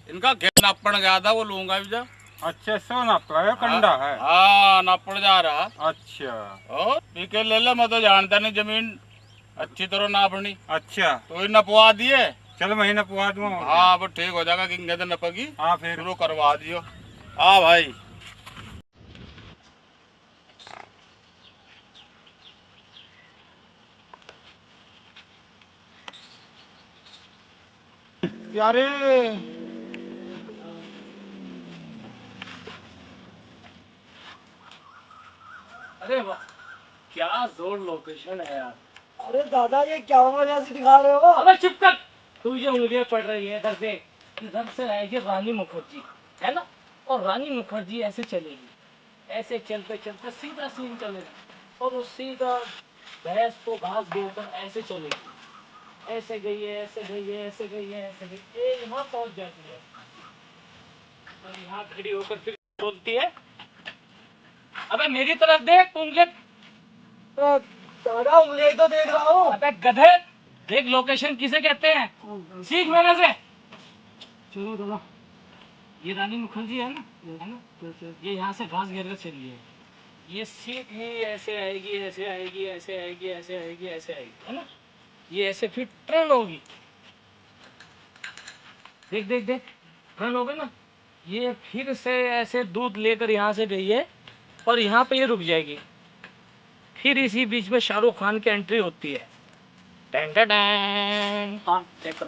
इनका खेत नापण गया था, वो लूंगा भी जा। अच्छा सो नापा है, कंडा है। हाँ नापड़ जा रहा। अच्छा, और पीके ले ले, मैं तो जानता नहीं जमीन अच्छी तरह नापनी। अच्छा, तो ये नपवा दिए। चल मैं नपवा दूंगा। हाँ वो ठीक हो जाएगा, किंगे तो नपगी। हाँ फिर शुरू करवा दियो। हाँ भाई यारे अरे वाह, क्या जोर लोकेशन है यार। अरे दादा ये क्या मजा से दिखा रहे हो? अबे चुप कर, तुझे उंगलियां पड़ रही है इधर से। इधर से आएगी रानी मुखर्जी, है ना? और रानी मुखर्जी ऐसे चलेगी, ऐसे चलते चलते सीधा सीन चलेगा, और वो सीधा भैंस तो घास देकर ऐसे चलेगी, ऐसे गई है, ऐसे गई है, ऐसे गई है, ऐसे गई, ये यहाँ पहुंच जाती है और यहाँ खड़ी होकर फिर बोलती है, अबे मेरी तरफ देख, उंगली दादा उंगली तो देख रहा हूँ। अबे गधे, देख लोकेशन किसे कहते हैं, सीख मेरे से। चलो दादा, ये रानी मुखर्जी है ना, ये यहाँ से घास घेर कर चली है, ये सीधी ऐसे आएगी, ऐसे आएगी, ऐसे आएगी, ऐसे आएगी, ऐसे आएगी, है ना, ये ऐसे फिर टर्न होगी, देख देख देख, टर्न हो गई ना, ये फिर से ऐसे दूध लेकर यहाँ से गई है और यहाँ पे ये रुक जाएगी, फिर इसी बीच में शाहरुख खान की एंट्री होती है। Time time time. हाँ देखो,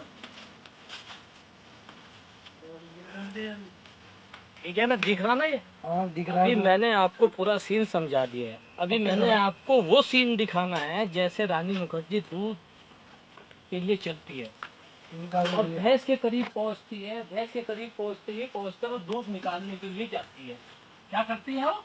ठीक है ना, दिख रहा ना ये? हाँ दिख रहा है। अभी मैंने आपको पूरा सीन समझा दिया है, अभी मैंने आपको वो सीन दिखाना है जैसे रानी मुखर्जी दूध के लिए चलती है और भैंस के करीब पहुंचती है, भैंस के करीब पहुंचते ही पहुंचकर वो दूध निकालने के लिए जाती है। क्या करती है वो?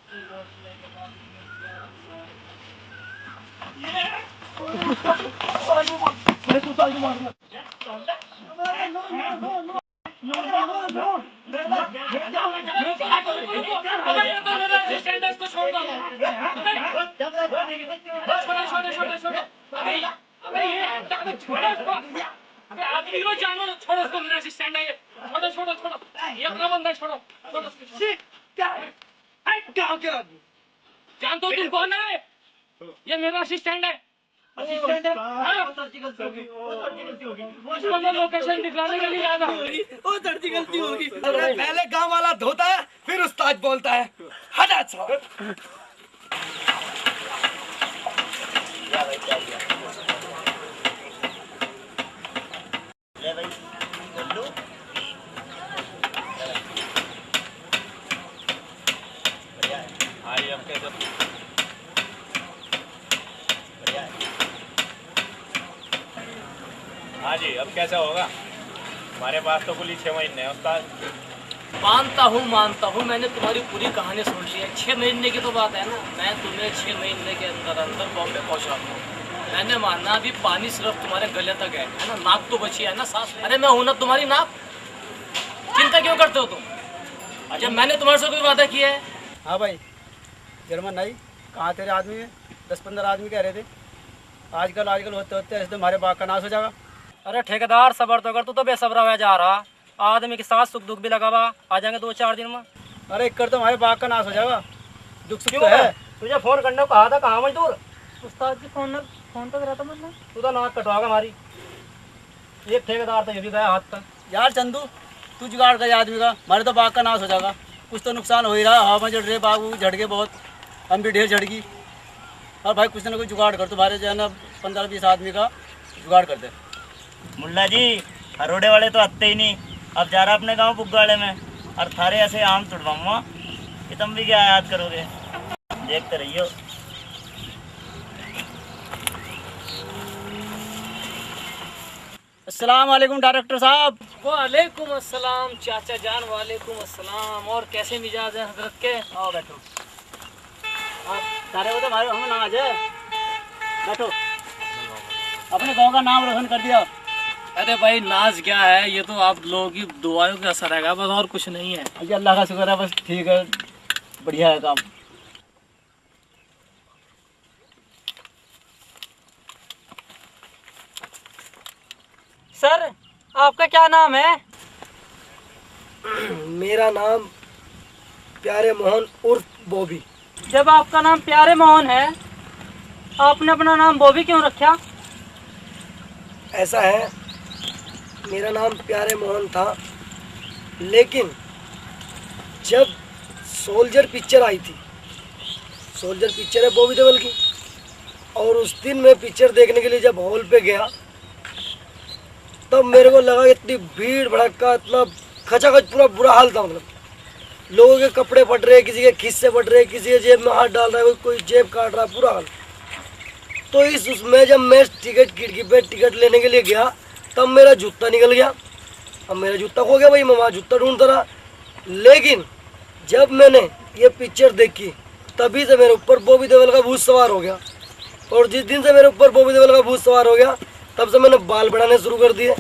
जानते हो तुम कौन है? ये मेरा असिस्टेंट है। असिस्टेंट है? लोकेशन दिखलाने के लिए आना। वो दर्जी गलती होगी। पहले गांव वाला धोता है, फिर उस्ताद बोलता है। हटा अच्छा। ले भाई, लड्डू। हाँ ये अब कैसे? हाँ जी, अब कैसा होगा? हमारे पास तो कुल ही 6 महीने हैं उस्ताद। मानता हूँ, मैंने तुम्हारी पूरी कहानी सुन ली है। 6 महीने की तो बात है ना, मैं तुम्हें 6 महीने के अंदर बॉम्बे पहुँचा दूँ। मैंने माना अभी पानी सिर्फ तुम्हारे गले तक है ना, नाक तो बची है ना, सांस। अरे मैं हूं ना तुम्हारी नाक, चिंता क्यों करते हो तुम? जब मैंने तुम्हारे से कोई वादा किया है। हाँ भाई, जर्मन नहीं, कहाँ तेरे आदमी है? 10-15 आदमी कह रहे थे। आजकल होते होते ऐसे तुम्हारे बाग का नाश हो जाएगा। अरे ठेकेदार सबर तो कर, तू तो बेसब्रा हुआ जा रहा। आदमी के साथ सुख दुख भी लगा हुआ, आ जाएंगे 2-4 दिन में। अरे एक कर तो हमारे बाग का नाश हो जाएगा। दुख सुख तो है। तुझे फोन करने को कहा था, कहाँ मजदूर? उस्ताद जी फोन तो करा था मतलब। तू तो नाक कटवागा हमारी। एक ठेकेदार तो ये भी गया हाथ तक। यार चंदू, तू जुगाड़ कर आदमी का, हमारे तो बाग का नाश हो जाएगा। कुछ तो नुकसान हो ही रहा, हवा में जड़ रहे, बाग झड़के बहुत, हम भी ढेर झड़की। और भाई कुछ ना कुछ जुगाड़ कर, तुम्हारे जो है ना 15-20 आदमी का जुगाड़ कर दे। मुल्ला जी, हरोड़े वाले तो आते ही नहीं। अब जा रहा अपने गांव बुग्गाड़े में, और थारे ऐसे आम तुड़वाऊंगा कि तुम भी क्या याद करोगे, देखते रहियो। अस्सलाम वालेकुम डायरेक्टर साहब। वालेकुम अस्सलाम चाचा जान, वालेकुम अस्सलाम। और कैसे मिजाज है हजरत के? आओ बैठो। सारे वो तो हमारे हम नाज है, बैठो। अपने गांव का नाम रोशन कर दिया। अरे भाई नाज क्या है, ये तो आप लोगों की दुआओं का असर है बस, और कुछ नहीं है। अजी अल्लाह का शुक्र है, बस ठीक है, बढ़िया है काम। सर आपका क्या नाम है? मेरा नाम प्यारे मोहन उर्फ बॉबी। जब आपका नाम प्यारे मोहन है, आपने अपना नाम बॉबी क्यों रखा? ऐसा है, मेरा नाम प्यारे मोहन था, लेकिन जब सोल्जर पिक्चर आई थी, सोल्जर पिक्चर है बॉबी देओल की, और उस दिन मैं पिक्चर देखने के लिए जब हॉल पे गया, तब मेरे को लगा इतनी भीड़ भड़का, इतना खचाखच, पूरा बुरा हाल था। मतलब लोगों के कपड़े फट रहे, किसी के खिस्से फट रहे, किसी के जेब में हाथ डाल रहा है, कोई जेब काट रहा है, पूरा हाल। तो उसमें जब मैं खिड़की पे टिकट लेने के लिए गया, तब मेरा जूता निकल गया। अब मेरा जूता खो गया भाई, मैं वहाँ जूता ढूंढता रहा। लेकिन जब मैंने ये पिक्चर देखी, तभी से मेरे ऊपर बॉबी देओल का भूत सवार हो गया। और जिस दिन से मेरे ऊपर बॉबी देओल का भूत सवार हो गया, तब से मैंने बाल बढ़ाने शुरू कर दिए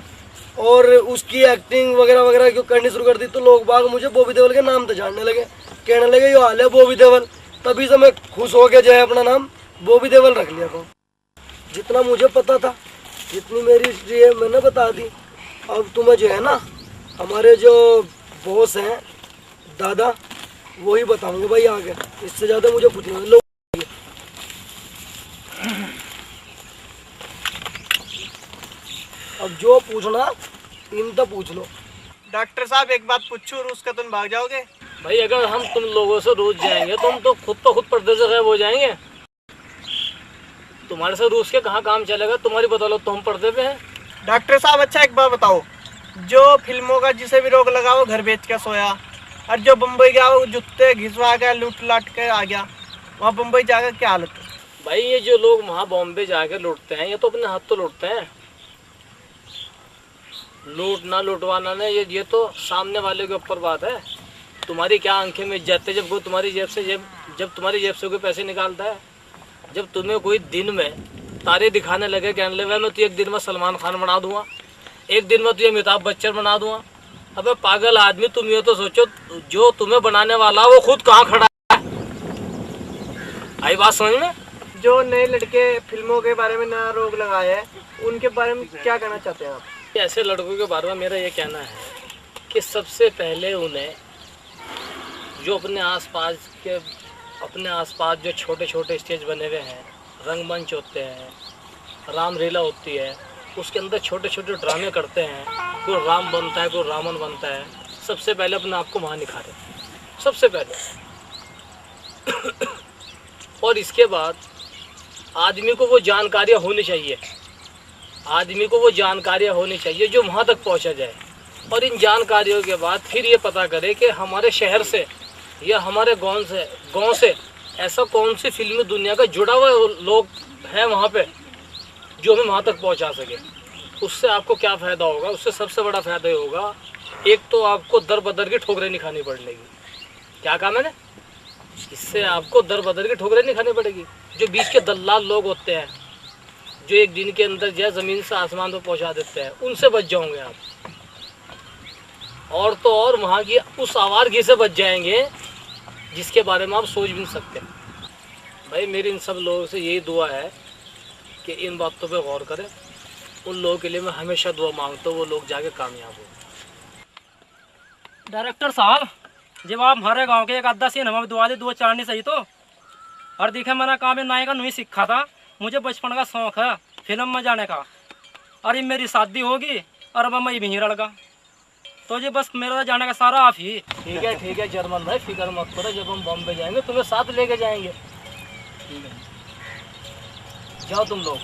और उसकी एक्टिंग वगैरह वगैरह क्यों करनी शुरू कर दी। तो लोग बाग मुझे बॉबी देओल के नाम से जानने लगे, कहने लगे ये हाल है बॉबी देओल। तभी से मैं खुश हो के जो है अपना नाम बॉबी देओल रख लिया था। जितना मुझे पता था, जितनी मेरी हिस्ट्री है मैंने बता दी। अब तुम्हें जो है ना हमारे जो बॉस हैं दादा, वही बताऊंगे भाई आगे, इससे ज़्यादा मुझे कुछ नहीं। लोग अब जो पूछना इनसे पूछ लो। डॉक्टर साहब एक बात पूछूं, रूस का तुम भाग जाओगे? भाई अगर हम तुम लोगों से रोज जाएंगे तो हम तो खुद पर्दे से गायब हो जाएंगे। तुम्हारे से रूस के कहाँ काम चलेगा, तुम्हारी बदौलत तो हम पर्दे पे हैं। डॉक्टर साहब अच्छा एक बात बताओ, जो फिल्मों का जिसे भी रोग लगा वो घर बेच के सोया, और जो बम्बई गया वो जूते घिसवा के लूट लाट के आ गया, वहाँ बम्बई जाकर क्या हालत है? भाई ये जो लोग वहाँ बॉम्बे जाके लूटते हैं, ये तो अपने हाथ तो लूटते हैं। लूटना लूटवाना ना ये तो सामने वाले के ऊपर बात है। तुम्हारी क्या आंखें में इज्जत है जब कोई तुम्हारी जेब से कोई पैसे निकालता है। जब तुम्हें कोई दिन में तारे दिखाने लगे, कहने लगे मैं तुझे एक दिन में सलमान खान बना दूंगा, एक दिन में तुझे अमिताभ बच्चन बना दूंगा। अबे पागल आदमी, तुम ये तो सोचो जो तुम्हें बनाने वाला वो खुद कहाँ खड़ा है। आई बात समझ में? जो नए लड़के फिल्मों के बारे में नया रोग लगाए हैं, उनके बारे में क्या कहना चाहते हैं आप? ऐसे लड़कों के बारे में मेरा ये कहना है कि सबसे पहले उन्हें जो अपने आसपास जो छोटे छोटे स्टेज बने हुए हैं, रंगमंच होते हैं, रामलीला होती है, उसके अंदर छोटे छोटे ड्रामे करते हैं, कोई राम बनता है, कोई रावण बनता है। सबसे पहले अपने आप को वहाँ निखारे, सबसे पहले। और इसके बाद आदमी को वो जानकारियाँ होनी चाहिए, जो वहाँ तक पहुँचा जाए। और इन जानकारियों के बाद फिर ये पता करे कि हमारे शहर से या हमारे गांव से ऐसा कौन सी फिल्मी दुनिया का जुड़ा हुआ लोग हैं वहाँ पे जो हमें वहाँ तक पहुँचा सके। उससे आपको क्या फ़ायदा होगा? उससे सबसे बड़ा फ़ायदा ये होगा, एक तो आपको दर बदर की ठोकरें नहीं खानी पड़ेगी। क्या कहा मैंने? इससे आपको दर बदर की ठोकरें नहीं खानी पड़ेगी। जो बीच के दलाल लोग होते हैं, जो एक दिन के अंदर जो ज़मीन से आसमान पर पहुँचा देते हैं, उनसे बच जाओगे आप। और तो और वहाँ की उस आवारगी से बच जाएंगे जिसके बारे में आप सोच भी नहीं सकते। भाई मेरी इन सब लोगों से यही दुआ है कि इन बातों पे गौर करें। उन लोगों के लिए मैं हमेशा दुआ मांगता हूँ, वो लोग जाके कामयाब हो। डायरेक्टर साहब, जब आप हमारे गांव के एक आधा सीन हमें दुआ दे, दुआ चाड़नी सही तो। और देखे मैंने काम नाई का नहीं सीखा था, मुझे बचपन का शौक है फिल्म में जाने का। अरे मेरी शादी होगी और अब मैं भी लड़का, तो जी बस मेरा जाने का सारा आप ही। ठीक है जर्मन भाई, फिक्र मत करो, जब हम बॉम्बे जाएंगे तुम्हें साथ लेके जाएंगे। ठीक है, जाओ तुम लोग।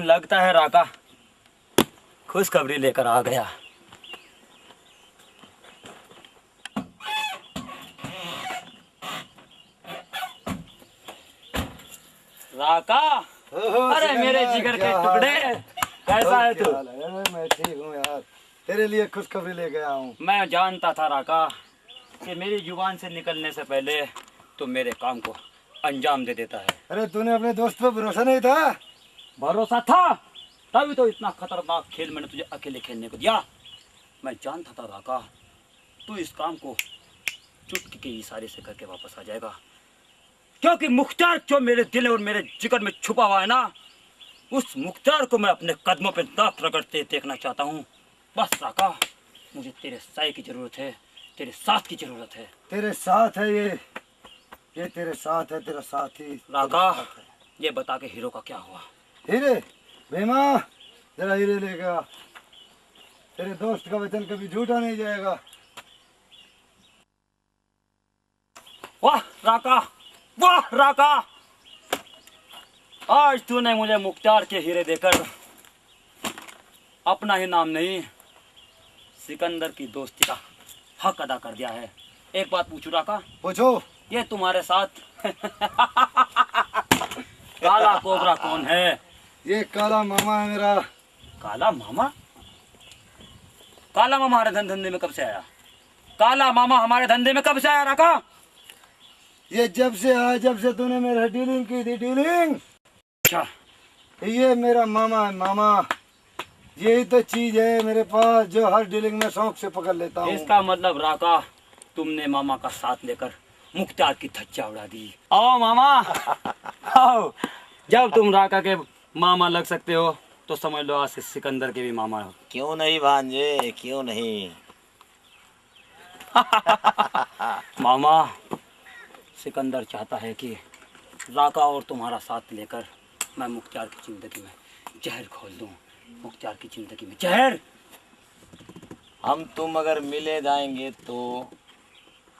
लगता है राका खुशखबरी लेकर आ गया। राका, अरे मेरे जिगर के टुकड़े, कैसा है तू? मैं ठीक हूँ यार, तेरे लिए खुशखबरी ले गया हूँ। मैं जानता था राका कि मेरी जुबान से निकलने से पहले तू मेरे काम को अंजाम दे देता है। अरे तूने अपने दोस्त पर भरोसा नहीं था? भरोसा था, तभी तो इतना खतरनाक खेल मैंने तुझे अकेले खेलने को दिया। मैं जानता था राका तू इस काम को चुटकी के इशारे से करके वापस आ जाएगा, क्योंकि मुख्तार जो मेरे दिल और मेरे जिगर में छुपा हुआ है ना, उस मुख्तार को मैं अपने कदमों पे दाग रगड़ते देखना चाहता हूँ। बस राका, मुझे तेरे साय की जरूरत है, तेरे साथ की जरूरत है। तेरे साथ है ये तेरे साथ है, तेरा साथी। राका, ये बता के हीरो का क्या हुआ? हीरे बेमा, जरा हीरे लेगा। तेरे दोस्त का वचन कभी झूठा नहीं जाएगा। वाह राका, वाह राका, आज तूने मुझे मुख्तार के हीरे देकर अपना ही नाम नहीं, सिकंदर की दोस्ती का हक अदा कर दिया है। एक बात पूछू राका? पूछो। ये तुम्हारे साथ काला कोबरा कौन है? ये काला मामा है मेरा। काला मामा? काला मामा हमारे धंधे में कब से आया? काला मामा हमारे धंधे में कब से आया राका? ये जब से आया, जब से तूने मेरा डीलिंग की थी, डीलिंग। अच्छा, ये मेरा मामा है, मामा। यही तो चीज है मेरे पास जो हर डीलिंग में शौक से पकड़ लेता हूँ। इसका मतलब राका तुमने मामा का साथ लेकर मुख्तार की धज्जा उड़ा दी। आओ मामा, आओ। जब तुम राका के मामा लग सकते हो तो समझ लो आज से सिकंदर के भी मामा हो। क्यों नहीं भांजे, क्यों नहीं? मामा, सिकंदर चाहता है कि राका और तुम्हारा साथ लेकर मैं मुख्तार की जिंदगी में जहर खोल दूं। मुख्तार की जिंदगी में जहर। हम तुम अगर मिले जाएंगे तो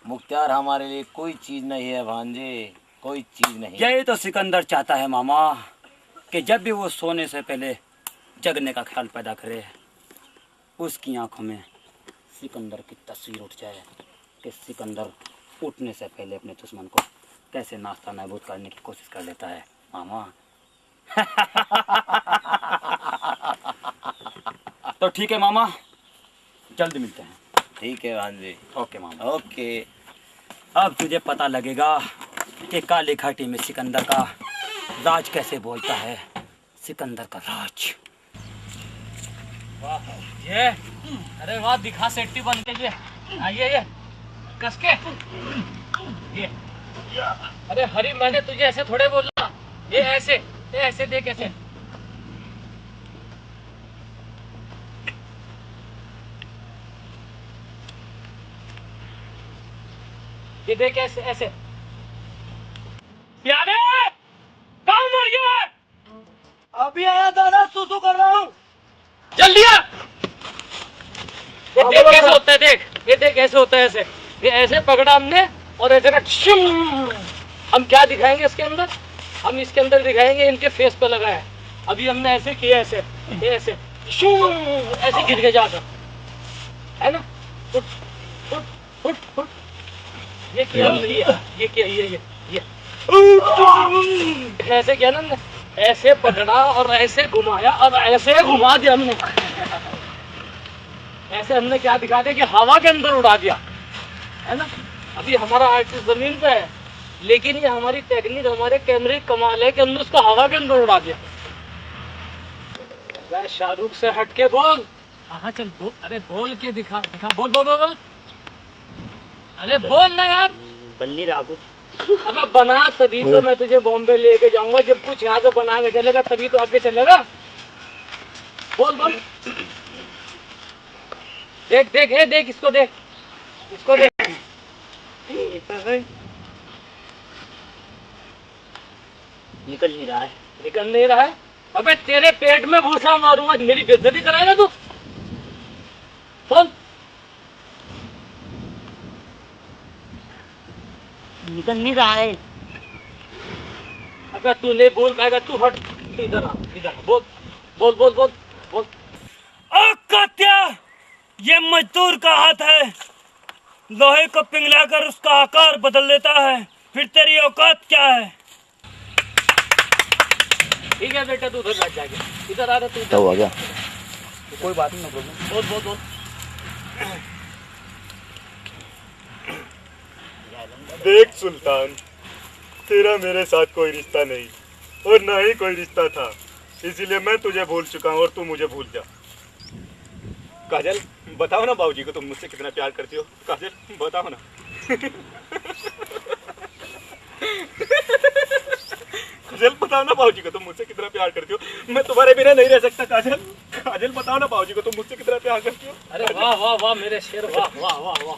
मुख्तार हमारे लिए कोई चीज नहीं है भांजे, कोई चीज नहीं। यही तो सिकंदर चाहता है मामा, कि जब भी वो सोने से पहले जगने का ख्याल पैदा करे, उसकी आंखों में सिकंदर की तस्वीर उठ जाए कि सिकंदर उठने से पहले अपने दुश्मन को कैसे नाश्ता नाबूद करने की कोशिश कर लेता है मामा। तो ठीक है मामा, जल्द मिलते हैं। ठीक है भांजे। ओके मामा। ओके। अब तुझे पता लगेगा कि काली घाटी में सिकंदर का राज कैसे बोलता है। सिकंदर का राज। वाह ये, अरे वाह, दिखा सेट्टी बन के। आइए ये कस के ये। अरे हरी, मैंने तुझे ऐसे थोड़े बोला, ये ऐसे देख ऐसे। ये देख ऐसे ऐसे। यारे कहाँ मर गया? अभी आया था ना, सुसु कर रहा हूँ। जल्दी आ। ये देख कैसे होता है, देख ये देख कैसे होता है। ऐसे ये ऐसे पकड़ा हमने और ऐसे हम क्या दिखाएंगे इसके अंदर? हम इसके अंदर दिखाएंगे इनके फेस पे लगा है। अभी हमने ऐसे किया, ऐसे ये ऐसे ऐसे गिर के जाकर, है ना? उठ उठ उठ उठ। ये किया हमने, ये किया, ये ऐसे किया ना हमने, ऐसे पकड़ा और ऐसे घुमाया और ऐसे घुमा दिया हमने। ऐसे हमने क्या दिखा दिया कि हवा के अंदर उड़ा दिया, है ना? अभी हमारा आर्टिस्ट जमीन पे है, लेकिन ये हमारी टेक्निक, हमारे कैमरे कमाल है कि हमने उसको हवा के अंदर उड़ा दिया। वह शाहरुख से हट के बोल। हाँ चल बोल, अरे बोल के दिखा दिखा, बोल बोल बोल। अरे बोल ना यार। बन नहीं रहा कुछ। अबे बना तभी तो मैं तुझे बॉम्बे लेके जाऊंगा। जब कुछ यहाँ से बना के चलेगा तभी तो आगे चलेगा। बोल बोल। देख देख, ये देख, इसको देख, इसको देख। निकल नहीं रहा है। निकल नहीं रहा है? अबे तेरे पेट में भूसा मारूंगा, मेरी बेइज्जती कराएगा तू? बोल। निकल नहीं रहा है। अगर तू नहीं बोल पाएगा, तू हट इधर आ, इधर बोल बोल बोल बोल बोल। कात्या, ये मजदूर का हाथ है, लोहे को पिघलाकर उसका आकार बदल देता है। फिर तेरी औकात क्या है? ठीक है बेटा, तू उधर बैठ जाके, इधर आ रहा तू। तो हो गया, कोई बात नहीं, प्रॉब्लम। बोल बोल बोल। देख सुल्तान, तेरा मेरे साथ कोई रिश्ता नहीं और ना ही कोई रिश्ता था, इसीलिए मैं तुझे भूल चुका हूँ और तू मुझे भूल जा। काजल, बताओ ना बाबूजी को तुम मुझसे कितना प्यार करती हो। काजल बताओ ना। काजल बताओ ना बाबूजी को तुम मुझसे कितना प्यार करती हो। मैं तुम्हारे बिना नहीं रह सकता। काजल, काजल बताओ ना बाबूजी को तुम मुझसे कितना प्यार करती हो। अरे वाह वाह वाह मेरे शेर, वाह वाह वाह वाह।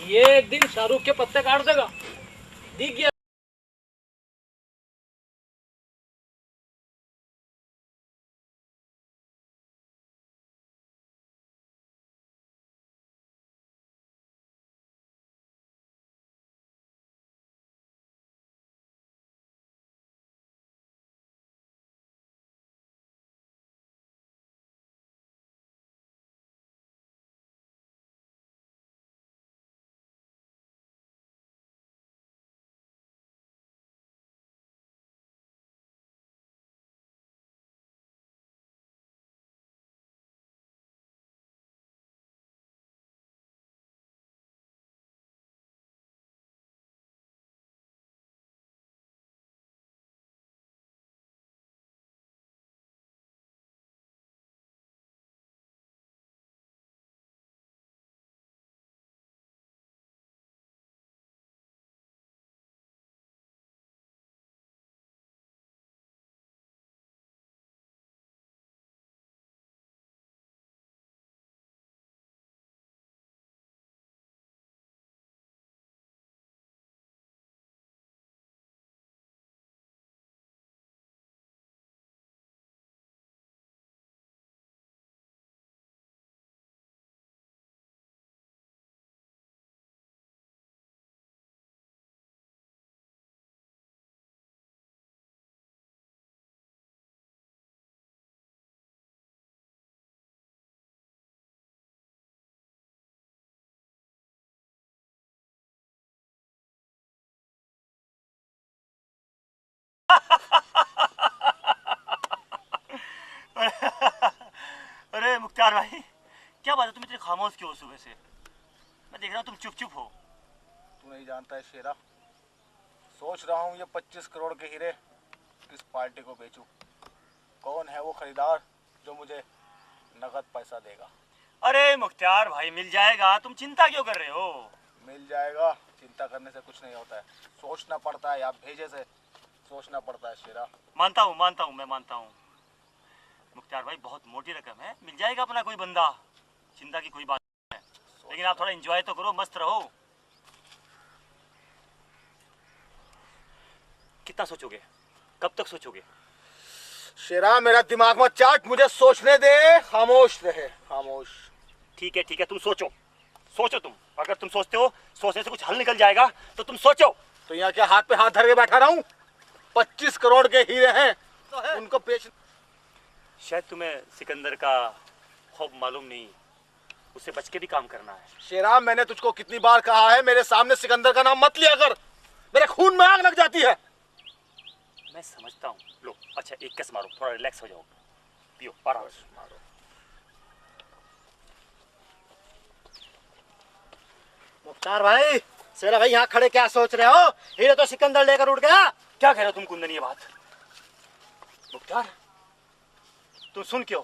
ये एक दिन शाहरुख के पत्ते काट देगा, दिख गया। खामोश क्यों हो सुबह से? मैं देख रहा हूँ तुम चुप चुप हो। तू नहीं जानता है शेरा, सोच रहा हूँ ये 25 करोड़ के हीरे किस पार्टी को बेचूं। कौन है वो खरीदार जो मुझे नगद पैसा देगा? अरे मुख्तार भाई मिल जाएगा, तुम चिंता क्यों कर रहे हो? मिल जाएगा, चिंता करने से कुछ नहीं होता है, सोचना पड़ता है, या भेजे से सोचना पड़ता है शेरा। मानता हूँ मैं मानता हूँ मुख्तार भाई, बहुत मोटी रकम है, मिल जाएगा अपना कोई बंदा, चिंता की कोई बात नहीं है। लेकिन आप थोड़ा एंजॉय तो करो, मस्त रहो। कितना सोचोगे, कब तक सोचोगे? शेरा मेरा दिमाग मत चाट, मुझे सोचने दे, खामोश रहे, खामोश। ठीक है तुम सोचो, सोचो तुम। अगर तुम सोचते हो सोचने से कुछ हल निकल जाएगा तो तुम सोचो। तो यहाँ क्या हाथ पे हाथ धर के बैठा रहा हूँ? 25 करोड़ के हीरे हैं, उनको बेच। शायद तुम्हें सिकंदर का खौफ मालूम नहीं, उससे बच के भी काम करना है। शेरा मैंने तुझको कितनी बार कहा है, मेरे सामने सिकंदर का नाम मत लिया कर, मेरे खून में आग लग जाती है। मैं समझता हूँ। लो अच्छा एक कस मारो, थोड़ा रिलैक्स हो जाओ, पियो आराम से मारो। मुख्तार भाई, शेरा भाई यहाँ खड़े क्या सोच रहे हो? हीरे तो सिकंदर लेकर उड़ गया। क्या कह रहे हो तुम कुंदन ये बात? मुख्तार तुम सुन क्यों?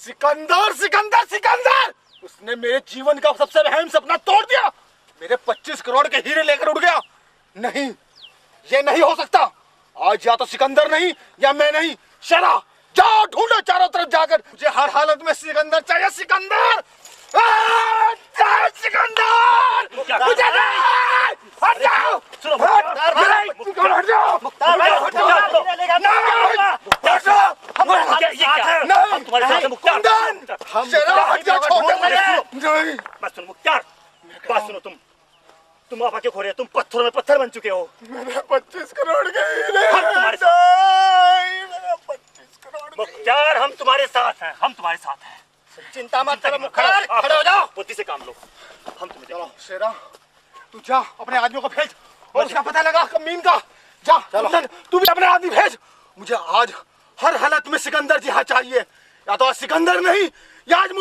सिकंदर सिकंदर सिकंदर, उसने मेरे जीवन का सबसे अहम सपना तोड़ दिया, मेरे 25 करोड़ के हीरे लेकर उड़ गया। नहीं, ये नहीं हो सकता। आज या तो सिकंदर नहीं या मैं नहीं। शेरा जाओ ढूंढो चारों तरफ जाकर, मुझे हर हालत में सिकंदर चाहिए। सिकंदर सिकंदर मुझे हट जाओ। सुनो मुख्तार भाई, हट जाओ मुख्तार भाई, हम तुम्हारे साथ हैं मुख्तार। शेरा हट जाओ, छोड़ नहीं। बस सुनो मुख्तार, बात सुनो, तुम आप आके खो रहे हो, तुम पत्थरों में पत्थर बन चुके हो। मेरे 25 करोड़ के हीरे तुम्हारे साथ। मुख्तार हम तुम्हारे साथ हैं, हम तुम्हारे साथ हैं, चिंता मत करो मुख्तार, खड़े हो जाओ। बुद्धि से काम लो, हम तुम्हें। चलो शेरा तू जा, अपने आदमियों को भेज और उसका पता लगा कमीन का। जा तू भी अपने आदमी भेज, मुझे आज हर हालत में सिकंदर जी हाँ चाहिए। या तो आज सिकंदर नहीं या आज